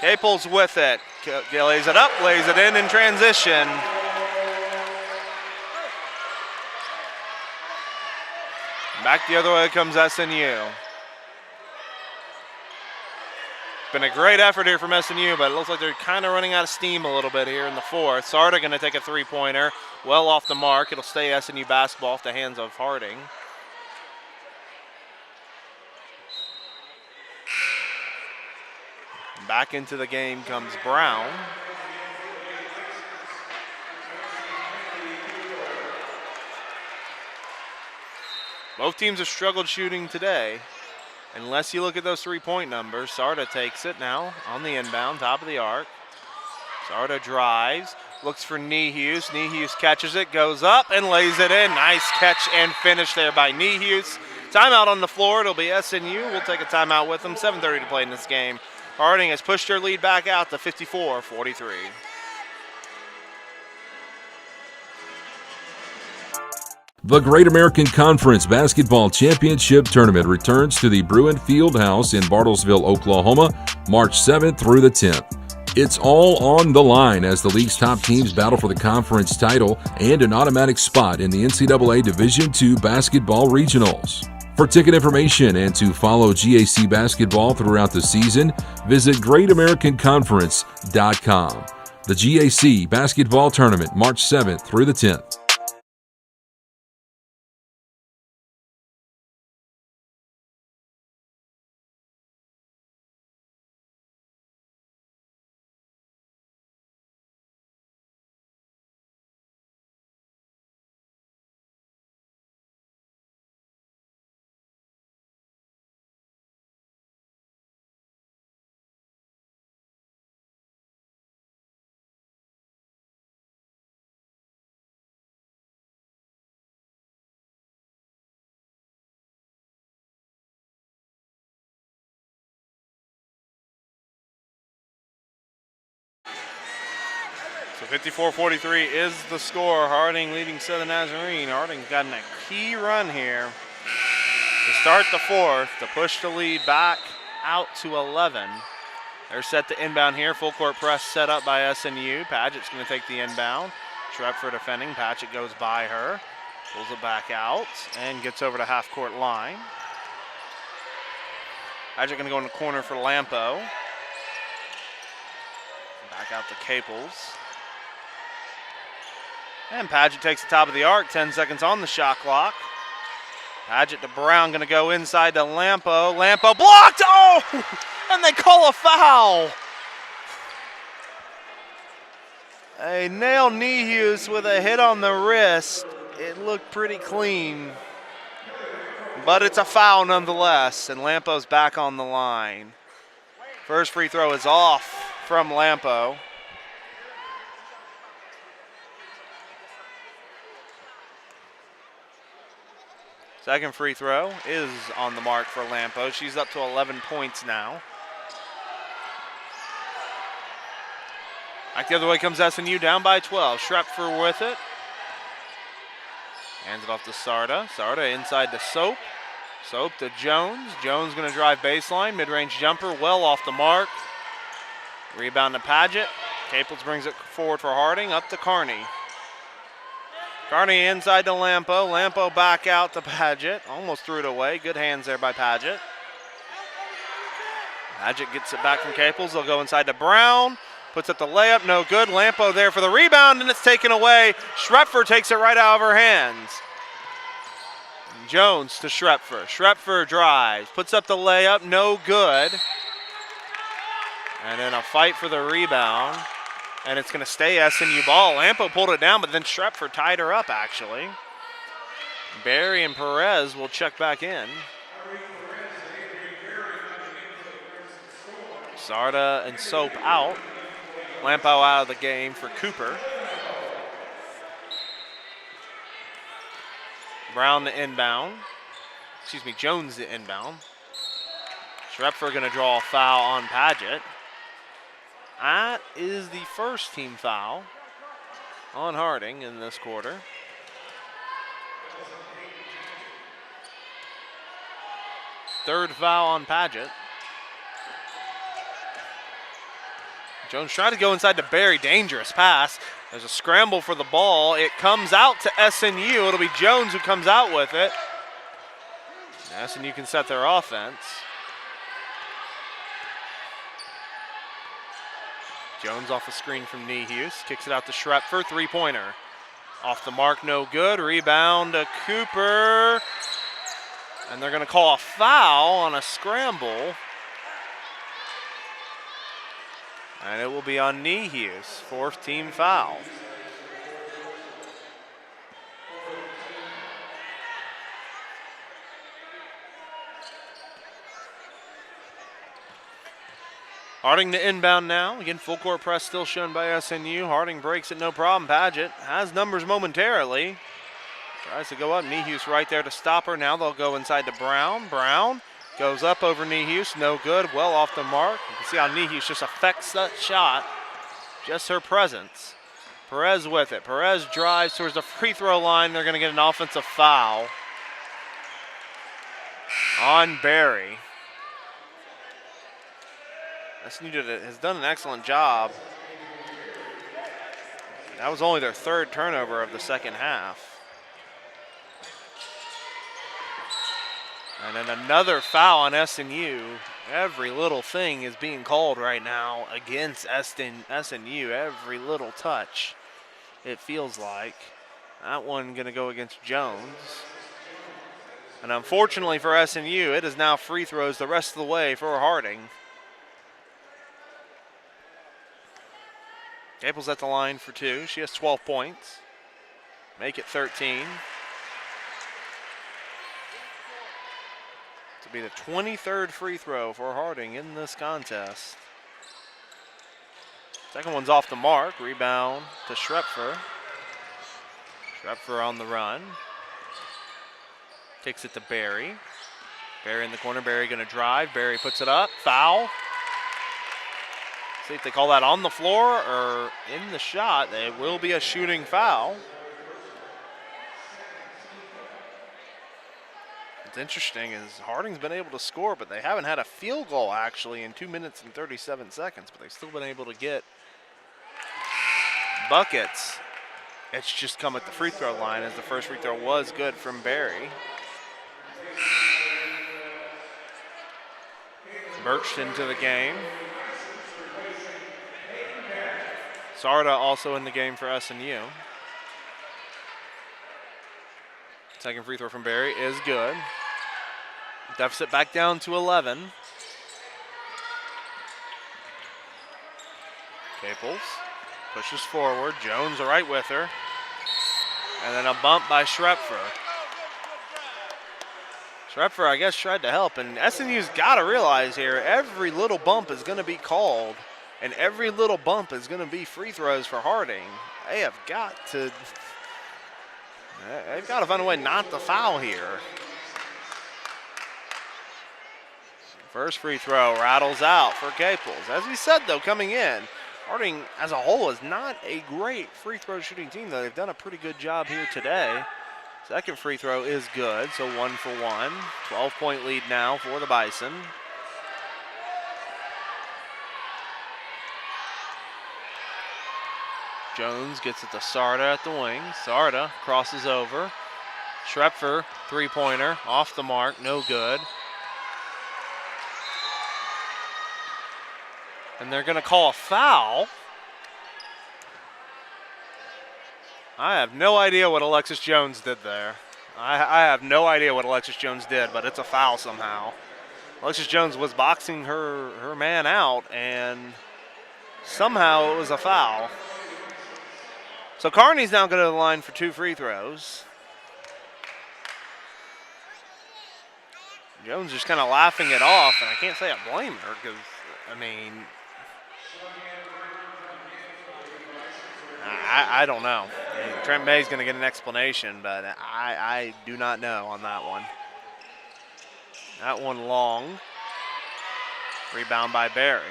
Speaker 1: Capel's with it. Lays it up, lays it in transition. Back the other way comes SNU. Been a great effort here from SNU, but it looks like they're kind of running out of steam a little bit here in the fourth. Sarda going to take a 3-pointer, well off the mark. It'll stay SNU basketball off the hands of Harding. Back into the game comes Brown. Both teams have struggled shooting today. Unless you look at those 3-point numbers. Sarda takes it now on the inbound, top of the arc. Sarda drives, looks for Nehus. Nehus catches it, goes up and lays it in. Nice catch and finish there by Nehus. Timeout on the floor. It'll be SNU. We'll take a timeout with them. 7:30 to play in this game. Harding has pushed their lead back out to 54-43.
Speaker 8: The Great American Conference Basketball Championship Tournament returns to the Bruin Fieldhouse in Bartlesville, Oklahoma, March 7th through the 10th. It's all on the line as the league's top teams battle for the conference title and an automatic spot in the NCAA Division II Basketball Regionals. For ticket information and to follow GAC basketball throughout the season, visit GreatAmericanConference.com. The GAC Basketball Tournament, March 7th through the 10th.
Speaker 1: So 54-43 is the score. Harding leading Southern Nazarene. Harding's gotten a key run here. to start the fourth, to push the lead back out to 11. They're set to inbound here. Full court press set up by SNU. Padgett's going to take the inbound. Schrepfer defending. Padgett goes by her. Pulls it back out and gets over to half court line. Padgett going to go in the corner for Lampo. Back out to Caples. And Padgett takes the top of the arc. 10 seconds on the shot clock. Padgett to Brown, going to go inside to Lampo. Lampo blocked! Oh! And they call a foul. A nail Nehus with a hit on the wrist. It looked pretty clean. But it's a foul nonetheless, and Lampo's back on the line. First free throw is off from Lampo. Second free throw is on the mark for Lampo. She's up to 11 points now. Back the other way comes SNU, down by 12. Schrepfer with it. Hands it off to Sarda. Sarda inside to Soap. Soap to Jones. Jones going to drive baseline. Mid-range jumper, well off the mark. Rebound to Padgett. Caples brings it forward for Harding. Up to Carney. Carney inside to Lampo. Lampo back out to Padgett. Almost threw it away. Good hands there by Padgett. Padgett gets it back from Caples. They'll go inside to Brown. Puts up the layup. No good. Lampo there for the rebound, and it's taken away. Schrepfer takes it right out of her hands. Jones to Schrepfer. Schrepfer drives. Puts up the layup. No good. And then a fight for the rebound. And it's going to stay SNU ball. Lampo pulled it down, but then Schrepfer tied her up, actually. Barry and Perez will check back in. Sarda and Soap out. Lampo out of the game for Cooper. Brown the inbound. Excuse me, Jones the inbound. Schrepfer going to draw a foul on Padgett. That is the first team foul on Harding in this quarter. Third foul on Padgett. Jones tried to go inside to Barry. Dangerous pass. There's a scramble for the ball. It comes out to SNU. It'll be Jones who comes out with it. SNU can set their offense. Jones off a screen from Nehus. Kicks it out to Schrepfer. Three-pointer. Off the mark, no good. Rebound to Cooper. And they're going to call a foul on a scramble. And it will be on Nehus. Fourth team foul. Harding to inbound now. Again, full court press still shown by SNU. Harding breaks it, no problem. Padgett has numbers momentarily. Tries to go up. Nehus right there to stop her. Now they'll go inside to Brown. Brown goes up over Nehus. No good. Well off the mark. You can see how Nehus just affects that shot. Just her presence. Perez with it. Perez drives towards the free throw line. They're going to get an offensive foul on Barry. SNU has done an excellent job. That was only their third turnover of the second half. And then another foul on SNU. Every little thing is being called right now against SNU. Every little touch, it feels like. That one going to go against Jones. And unfortunately for SNU, it is now free throws the rest of the way for Harding. Caples at the line for two. She has 12 points. Make it 13. To be the 23rd free throw for Harding in this contest. Second one's off the mark. Rebound to Schrepfer. Schrepfer on the run. Takes it to Barry. Barry in the corner. Barry going to drive. Barry puts it up. Foul. See if they call that on the floor or in the shot. It will be a shooting foul. What's interesting is Harding's been able to score, but they haven't had a field goal actually in 2 minutes and 37 seconds, but they've still been able to get buckets. It's just come at the free throw line, as the first free throw was good from Barry. Birched into the game. Sarda also in the game for SNU. Second free throw from Barry is good. Deficit back down to 11. Caples pushes forward. Jones right with her. And then a bump by Schrepfer. Schrepfer, I guess, tried to help. And SNU's got to realize here, every little bump is going to be called. And every little bump is going to be free throws for Harding. They've got to find a way not to foul here. First free throw rattles out for Caples. As we said, though, coming in, Harding as a whole is not a great free throw shooting team, though. They've done a pretty good job here today. Second free throw is good, so 1 for 1. 12-point lead now for the Bison. Jones gets it to Sarda at the wing. Sarda crosses over. Schrepfer, three-pointer, off the mark, no good. And they're going to call a foul. I have no idea what Alexis Jones did there. I have no idea what Alexis Jones did, but it's a foul somehow. Alexis Jones was boxing her man out, and somehow it was a foul. So Kearney's now going to the line for 2 free throws. Jones just kind of laughing it off, and I can't say I blame her because, I mean, I don't know. Trent May's going to get an explanation, but I do not know on that one. That one long. Rebound by Barry.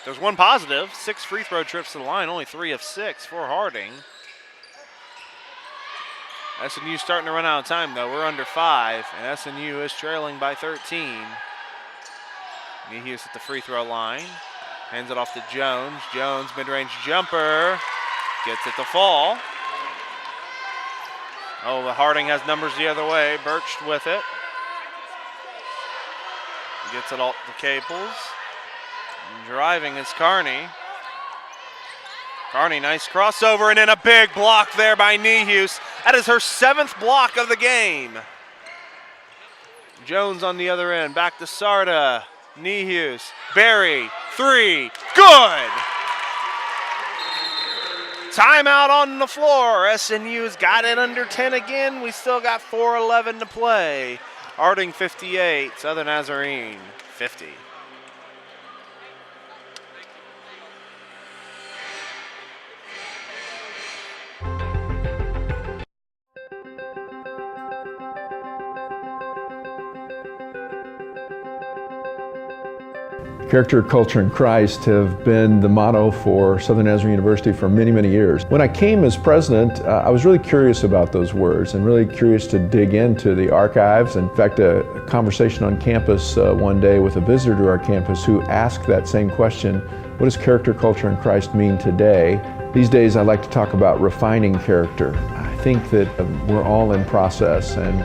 Speaker 1: There's one positive, 6 free throw trips to the line, only 3 of 6 for Harding. SNU starting to run out of time, though. We're under 5, and SNU is trailing by 13. Nehus at the free throw line. Hands it off to Jones. Jones, mid-range jumper. Gets it to fall. Oh, the Harding has numbers the other way. Birched with it. Gets it all to Caples. Driving is Kearney. Kearney, nice crossover, and then a big block there by Nehus. That is her 7th block of the game. Jones on the other end, back to Sarda. Nehus, Barry, 3, good! Timeout on the floor. SNU's got it under 10 again. We still got 4:11 to play. Harding 58, Southern Nazarene 50.
Speaker 2: Character, culture, and Christ have been the motto for Southern Nazarene University for many, many years. When I came as president, I was really curious about those words and really curious to dig into the archives. In fact, a conversation on campus one day with a visitor to our campus who asked that same question, what does character, culture, and Christ mean today? These days I like to talk about refining character. I think that we're all in process, and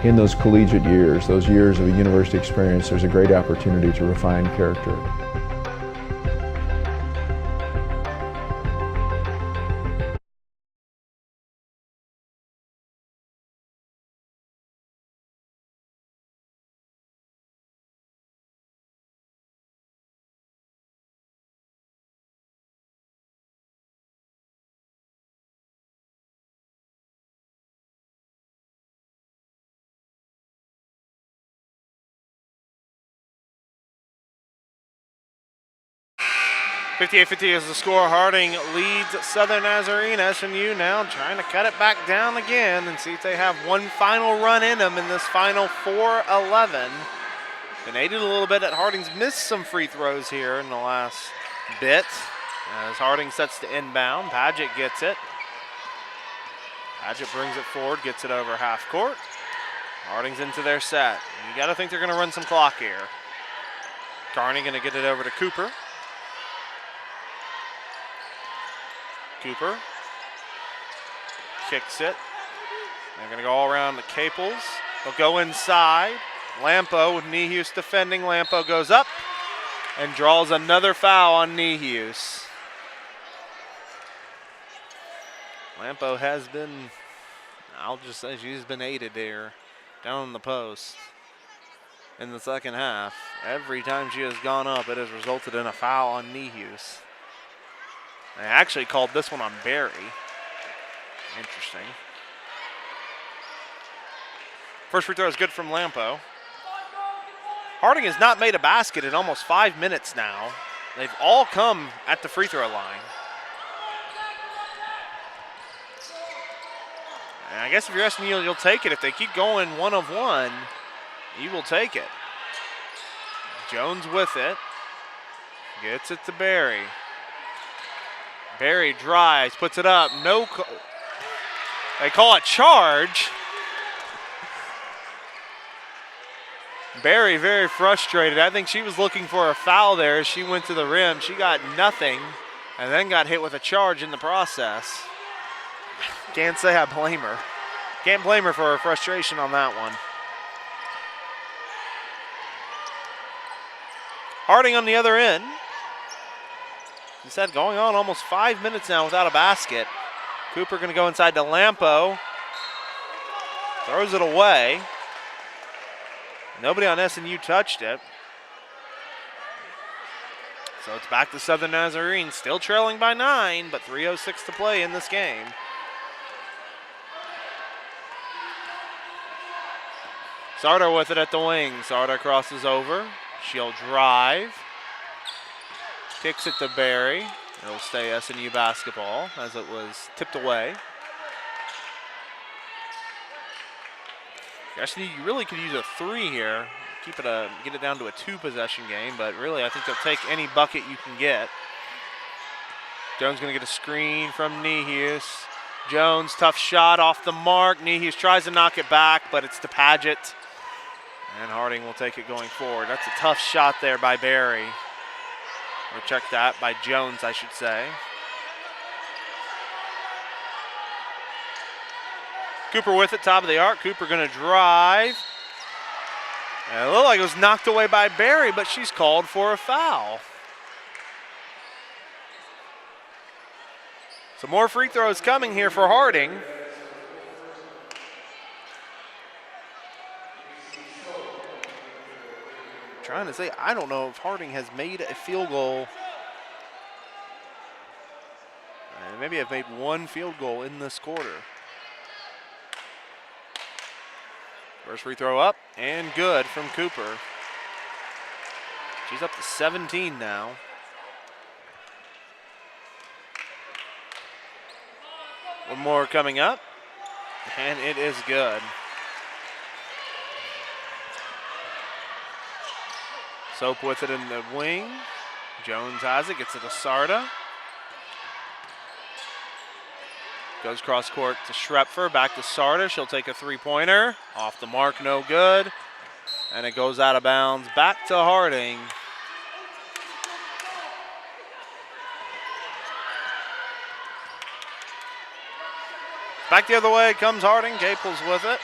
Speaker 2: in those collegiate years, those years of a university experience, there's a great opportunity to refine character.
Speaker 1: .58-50 is the score. Harding leads Southern Nazarene. SNU now trying to cut it back down again and see if they have one final run in them in this final 4:11. Been aided a little bit that Harding's missed some free throws here in the last bit. As Harding sets to inbound, Padgett gets it. Padgett brings it forward, gets it over half court. Harding's into their set. You got to think they're going to run some clock here. Carney going to get it over to Cooper. Cooper kicks it. They're going to go all around the Caples. They'll go inside. Lampo with Nehus defending. Lampo goes up and draws another foul on Nehus. Lampo has been, I'll just say she's been aided there down in the post in the second half. Every time she has gone up, it has resulted in a foul on Nehus. They actually called this one on Barry. Interesting. First free throw is good from Lampo. Harding has not made a basket in almost 5 minutes now. They've all come at the free throw line. And I guess if you're SNU, you'll take it. If they keep going 1 of 1, you will take it. Jones with it. Gets it to Barry. Barry drives, puts it up. No, they call it charge. Barry very frustrated. I think she was looking for a foul there as she went to the rim. She got nothing and then got hit with a charge in the process. Can't say I blame her. Can't blame her for her frustration on that one. Harding on the other end. Instead, going on almost 5 minutes now without a basket. Cooper going to go inside to Lampo. Throws it away. Nobody on SNU touched it. So it's back to Southern Nazarene, still trailing by 9, but 3:06 to play in this game. Sarda with it at the wing. Sarda crosses over. She'll drive. Kicks it to Barry. It'll stay SNU basketball as it was tipped away. SNU, you really could use a 3 here. Get it down to a 2-possession game, but really I think they'll take any bucket you can get. Jones going to get a screen from Nehus. Jones, tough shot off the mark. Nehus tries to knock it back, but it's to Paget. And Harding will take it going forward. That's a tough shot there by Barry. Or check that, by Jones, I should say. Cooper with it, top of the arc. Cooper going to drive. And it looked like it was knocked away by Barry, but she's called for a foul. So more free throws coming here for Harding. Trying to say, I don't know if Harding has made a field goal. And maybe have made 1 field goal in this quarter. First free throw up and good from Cooper. She's up to 17 now. One more coming up, and it is good. Soap with it in the wing. Jones has it, gets it to Sarda. Goes cross court to Schrepfer, back to Sarda. She'll take a 3-pointer. Off the mark, no good. And it goes out of bounds, back to Harding. Back the other way comes Harding. Caples with it.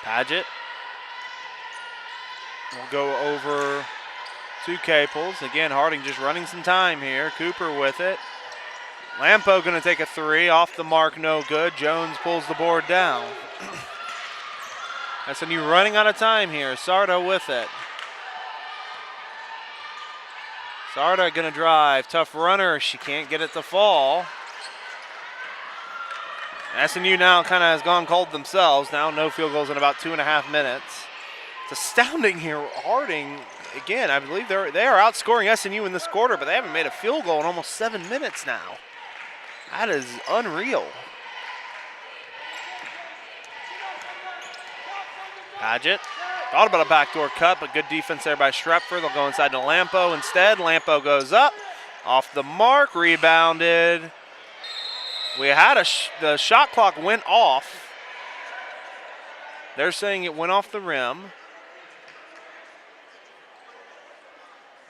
Speaker 1: Paget will go over to Caples. Again, Harding just running some time here. Cooper with it. Lampo going to take a 3. Off the mark, no good. Jones pulls the board down. SNU running out of time here. Sarda with it. Sarda going to drive. Tough runner. She can't get it to fall. SNU now kind of has gone cold themselves. Now no field goals in about 2.5 minutes. It's astounding here. Harding, again, I believe they are outscoring SNU in this quarter, but they haven't made a field goal in almost 7 minutes now. That is unreal. Paget thought about a backdoor cut, but good defense there by Schrepfer. They'll go inside to Lampo instead. Lampo goes up, off the mark, rebounded We had the shot clock went off. They're saying it went off the rim.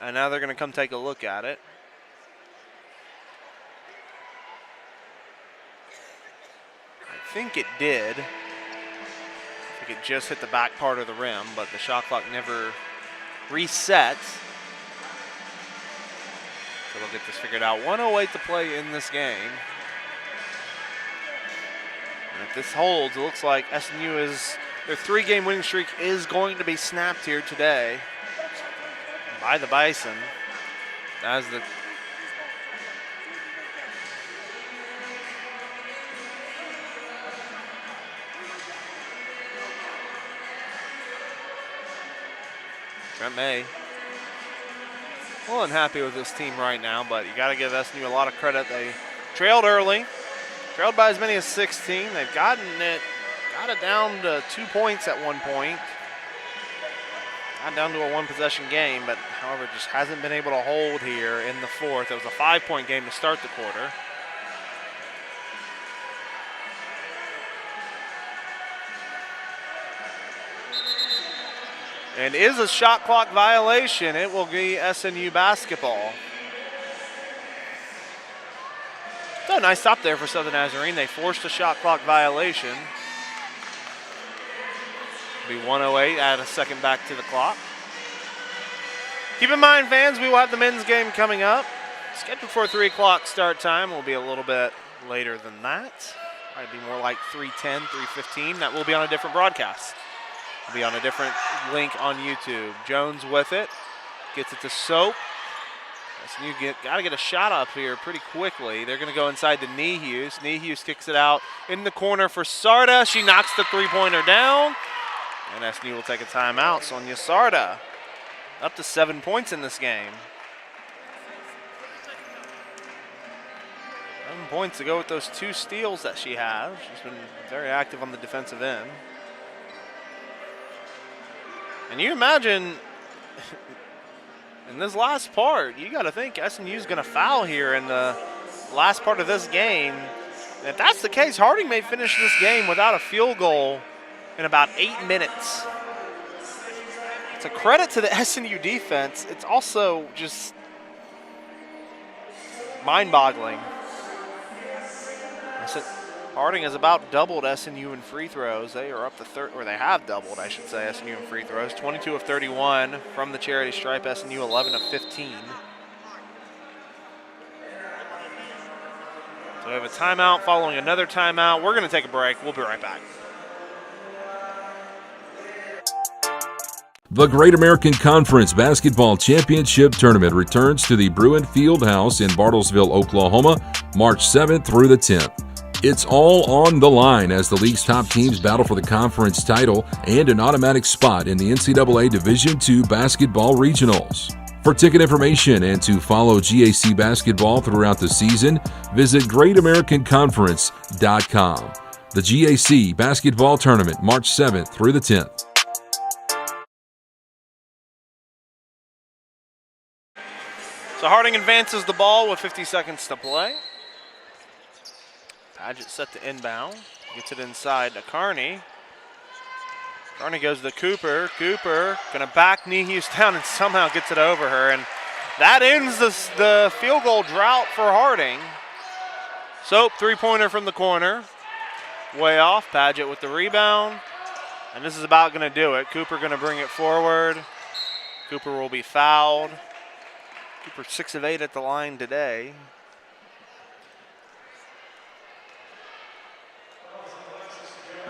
Speaker 1: And now they're going to come take a look at it. I think it did. I think it just hit the back part of the rim, but the shot clock never resets. So they'll get this figured out. 1:08 to play in this game. And if this holds, it looks like SNU is, their 3-game winning streak is going to be snapped here today by the Bison. As the Trent May, a little unhappy with this team right now, but you got to give SNU a lot of credit. They trailed early, trailed by as many as 16. They've got it down to 2 points at one point. Got down to a one-possession game, but however, just hasn't been able to hold here in the fourth. It was a 5-point game to start the quarter. And is a shot clock violation. It will be SNU basketball. So nice stop there for Southern Nazarene. They forced a shot clock violation. It'll be 1:08, add a second back to the clock. Keep in mind, fans, we will have the men's game coming up. Scheduled for a 3 o'clock start time. Will be a little bit later than that. Might be more like 3:10, 3:15. That will be on a different broadcast. Will be on a different link on YouTube. Jones with it. Gets it to Soap. SNU got to get a shot up here pretty quickly. They're going to go inside to Nehus. Nehus kicks it out in the corner for Sarda. She knocks the three-pointer down. And SNU will take a timeout. Sonia Sarda up to 7 points in this game. 7 points to go with those 2 steals that she has. She's been very active on the defensive end. And you imagine in this last part, you got to think SNU is going to foul here in the last part of this game. And if that's the case, Harding may finish this game without a field goal in about 8 minutes. It's a credit to the SNU defense. It's also just mind-boggling. Harding has about doubled SNU in free throws. They are up to or they have doubled, I should say, SNU in free throws. 22 of 31 from the charity stripe. SNU 11 of 15. So we have a timeout following another timeout. We're going to take a break. We'll be right back.
Speaker 8: The Great American Conference Basketball Championship Tournament returns to the Bruin Fieldhouse in Bartlesville, Oklahoma, March 7th through the 10th. It's all on the line as the league's top teams battle for the conference title and an automatic spot in the NCAA Division II Basketball Regionals. For ticket information and to follow GAC basketball throughout the season, visit GreatAmericanConference.com. The GAC Basketball Tournament, March 7th through the 10th.
Speaker 1: So Harding advances the ball with 50 seconds to play. Paget set to inbound. Gets it inside to Carney. Carney goes to Cooper. Cooper going to back Nehus down and somehow gets it over her. And that ends the field goal drought for Harding. Soap, three-pointer from the corner. Way off. Paget with the rebound. And this is about going to do it. Cooper going to bring it forward. Cooper will be fouled. Cooper 6 of 8 at the line today.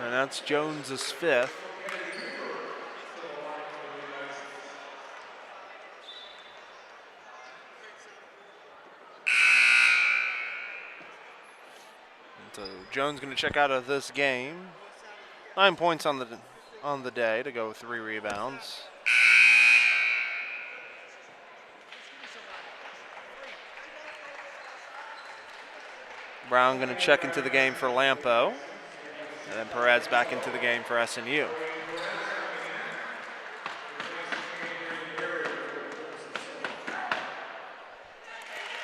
Speaker 1: And that's Jones's 5th. And so Jones going to check out of this game. 9 points on the day to go with 3 rebounds. Brown going to check into the game for Lampo. And then Perez back into the game for SNU.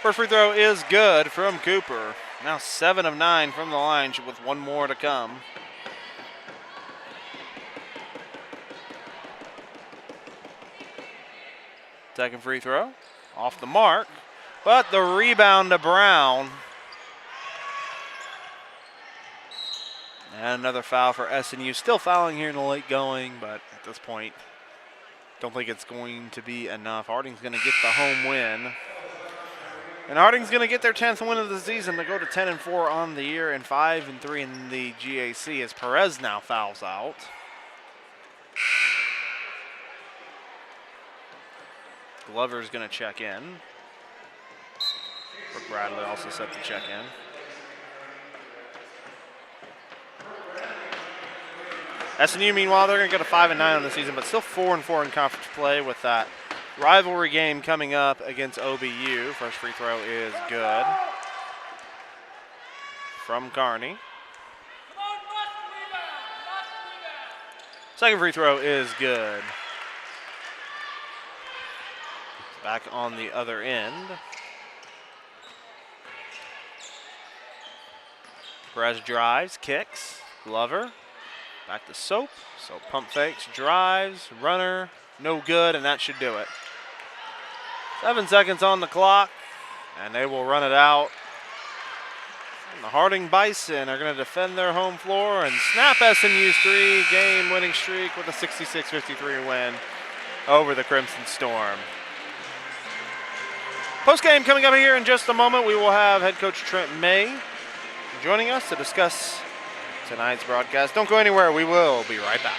Speaker 1: First free throw is good from Cooper. Now 7 of 9 from the line with one more to come. Second free throw, off the mark, but the rebound to Brown. And another foul for SNU. Still fouling here in the late going, but at this point, don't think it's going to be enough. Harding's going to get the home win. And Harding's going to get their 10th win of the season to go to 10-4 on the year and 5-3 in the GAC as Perez now fouls out. Glover's going to check in. Brooke Bradley also set to check in. SNU, meanwhile, they're going to go to 5-9 on the season, but still 4-4 in conference play with that rivalry game coming up against OBU. First free throw is good from Carney. Second free throw is good. Back on the other end. Perez drives, kicks, Glover. Back to Soap. Soap pump fakes, drives, runner, no good, and that should do it. 7 seconds on the clock, and they will run it out. And the Harding Bison are going to defend their home floor and snap SNU's 3-game winning streak with a 66-53 win over the Crimson Storm. Post-game coming up here in just a moment. We will have head coach Trent May joining us to discuss tonight's broadcast. Don't go anywhere. We will be right back.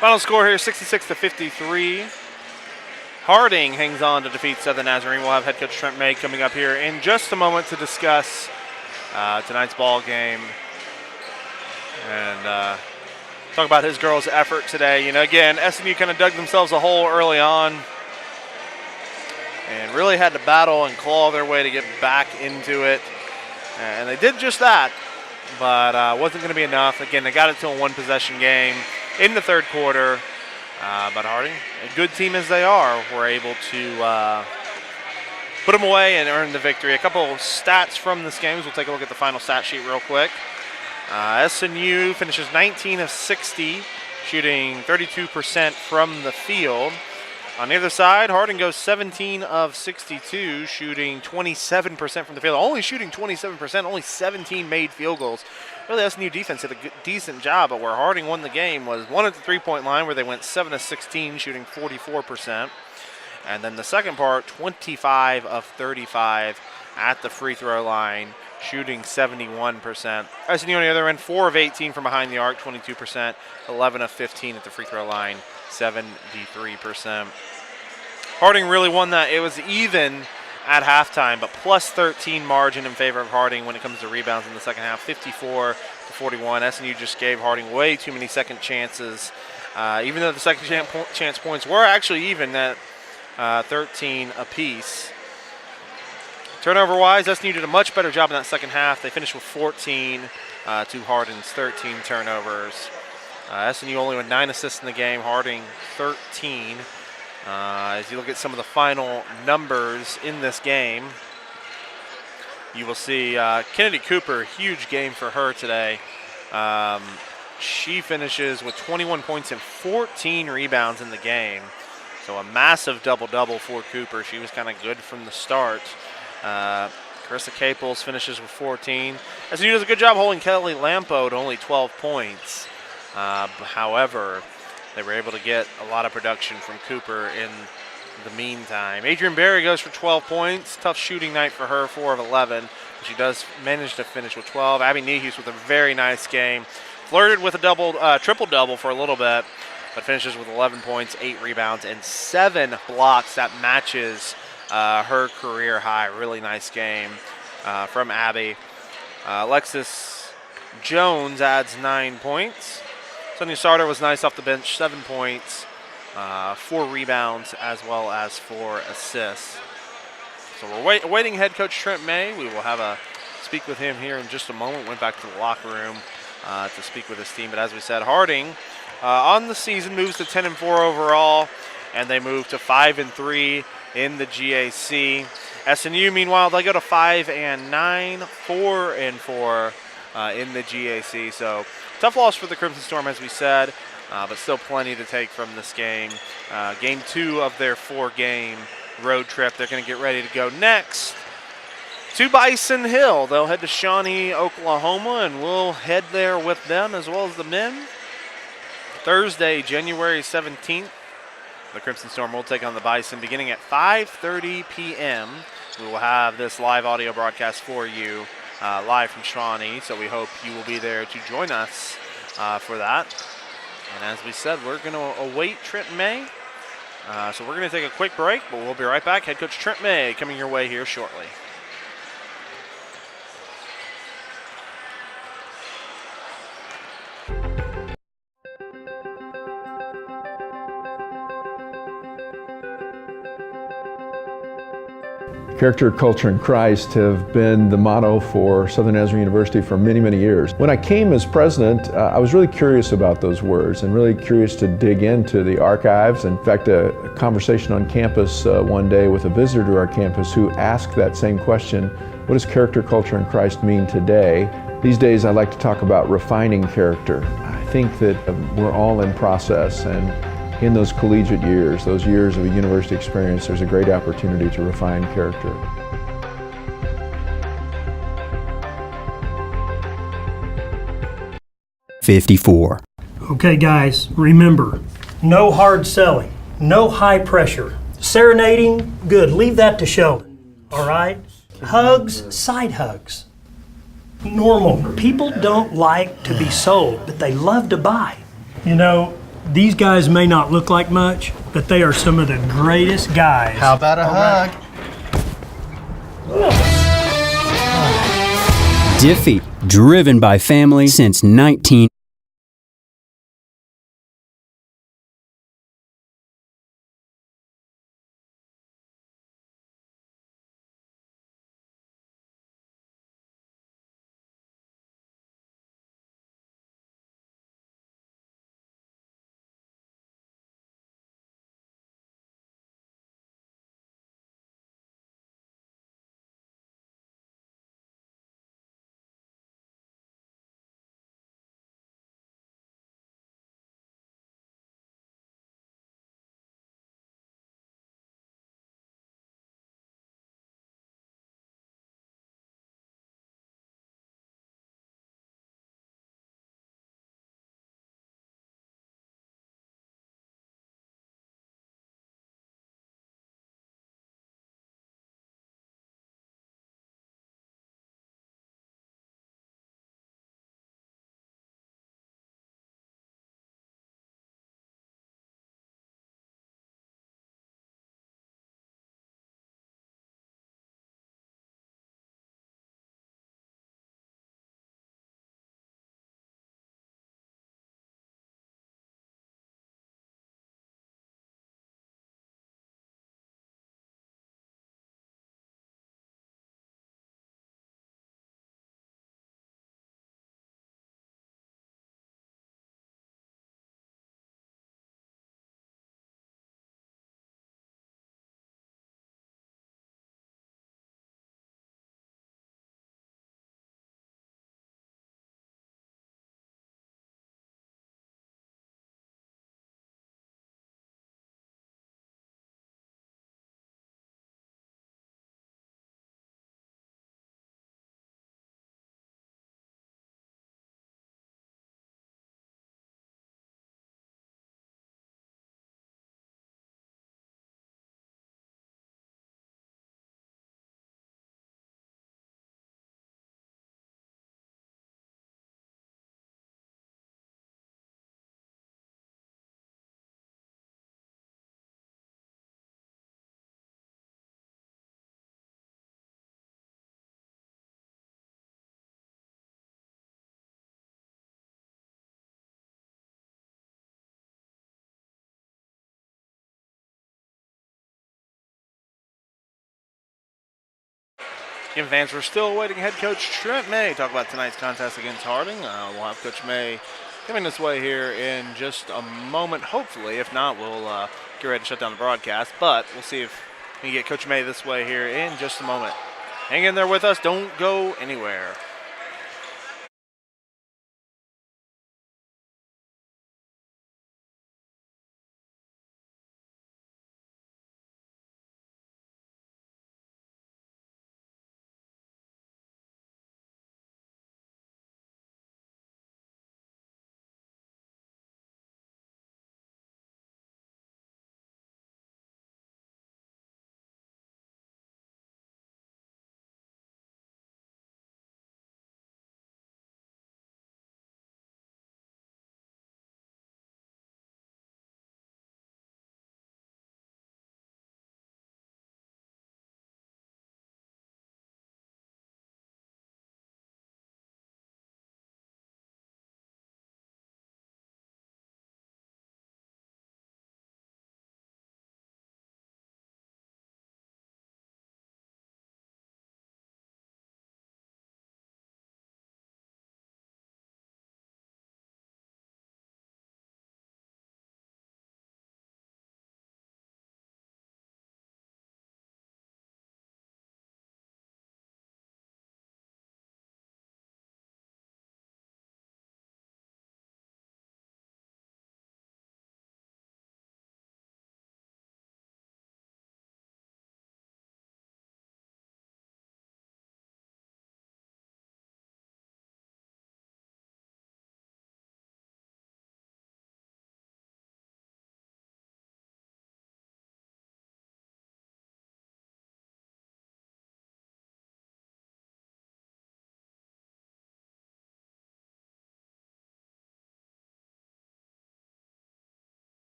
Speaker 1: Final score here, 66-53. Harding hangs on to defeat Southern Nazarene. We'll have head coach Trent May coming up here in just a moment to discuss tonight's ball game and talk about his girls' effort today. You know, again, SNU kind of dug themselves a hole early on and really had to battle and claw their way to get back into it. And they did just that, but wasn't going to be enough. Again, they got it to a one-possession game in the third quarter, but Harding, a good team as they are, were able to put them away and earn the victory. A couple stats from this game. We'll take a look at the final stat sheet real quick. SNU finishes 19 of 60, shooting 32% from the field. On the other side, Harding goes 17 of 62, shooting 27% from the field. Only shooting 27%, only 17 made field goals. Really, SNU defense did a decent job, but where Harding won the game was one at the three-point line where they went 7 of 16, shooting 44%. And then the second part, 25 of 35 at the free throw line, shooting 71%. SNU on the other end, 4 of 18 from behind the arc, 22%, 11 of 15 at the free throw line, 73%. Harding really won that. It was even at halftime, but plus 13 margin in favor of Harding when it comes to rebounds in the second half, 54-41. SNU just gave Harding way too many second chances, even though the second chance points were actually even at 13 apiece. Turnover-wise, SNU did a much better job in that second half. They finished with 14 to Harding's 13 turnovers. SNU only with 9 assists in the game, Harding 13. As you look at some of the final numbers in this game, you will see Kennedy Cooper, huge game for her today. She finishes with 21 points and 14 rebounds in the game. So a massive double-double for Cooper. She was kind of good from the start. Carissa Caples finishes with 14. SNU does a good job holding Kelly Lampo to only 12 points. However, they were able to get a lot of production from Cooper in the meantime. Adrian Berry goes for 12 points. Tough shooting night for her, 4 of 11. But she does manage to finish with 12. Abby Nehus with a very nice game. Flirted with a triple-double for a little bit, but finishes with 11 points, 8 rebounds, and 7 blocks. That matches her career high. Really nice game from Abby. Alexis Jones adds 9 points. Sonia Sarter was nice off the bench, 7 points, 4 rebounds, as well as 4 assists. So we're awaiting head coach Trent May. We will have a speak with him here in just a moment. Went back to the locker room to speak with his team. But as we said, Harding on the season moves to 10-4 overall, and they move to 5-3 in the GAC. SNU, meanwhile, they go to 5-9, 4-4 in the GAC. So tough loss for the Crimson Storm, as we said, but still plenty to take from this game. Game 2 of their 4-game road trip. They're going to get ready to go next to Bison Hill. They'll head to Shawnee, Oklahoma, and we'll head there with them as well as the men. Thursday, January 17th, the Crimson Storm will take on the Bison beginning at 5:30 p.m. We will have this live audio broadcast for you live from Shawnee, so we hope you will be there to join us for that. And as we said, we're going to await Trent May. So we're going to take a quick break, but we'll be right back. Head coach Trent May coming your way here shortly.
Speaker 2: Character, culture, and Christ have been the motto for Southern Nazarene University for many, many years. When I came as president, I was really curious about those words and really curious to dig into the archives. In fact, a conversation on campus one day with a visitor to our campus who asked that same question: what does character, culture, and Christ mean today? These days I like to talk about refining character. I think that we're all in process, and in those collegiate years, those years of a university experience, there's a great opportunity to refine character.
Speaker 7: '54.
Speaker 3: Okay, guys, remember, no hard selling, no high pressure. Serenading, good, leave that to Sheldon, all right? Hugs, side hugs. Normal. People don't like to be sold, but they love to buy. You know, these guys may not look like much, but they are some of the greatest guys.
Speaker 4: How about a hug?
Speaker 7: Diffie, driven by family since 19.
Speaker 1: Again, fans, we're still awaiting head coach Trent May talk about tonight's contest against Harding. We'll have Coach May coming this way here in just a moment, hopefully. If not, we'll get ready to shut down the broadcast. But we'll see if we can get Coach May this way here in just a moment. Hang in there with us. Don't go anywhere.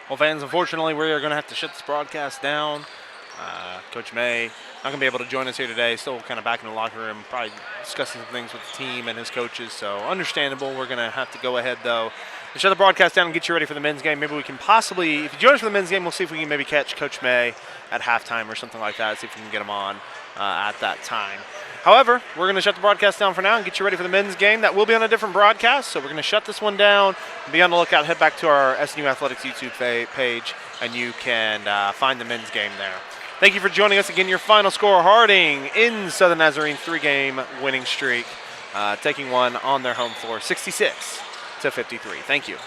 Speaker 1: Well, fans, unfortunately, we are going to have to shut this broadcast down. Coach May not going to be able to join us here today. Still kind of back in the locker room, probably discussing some things with the team and his coaches. So understandable. We're going to have to go ahead, though, and shut the broadcast down and get you ready for the men's game. Maybe we can possibly, if you join us for the men's game, we'll see if we can maybe catch Coach May at halftime or something like that. See if we can get him on at that time. However, we're going to shut the broadcast down for now and get you ready for the men's game. That will be on a different broadcast, so we're going to shut this one down. Be on the lookout. Head back to our SNU Athletics YouTube page, and you can find the men's game there. Thank you for joining us. Again, your final score, Harding in Southern Nazarene's 3-game winning streak, taking one on their home floor, 66-53. Thank you.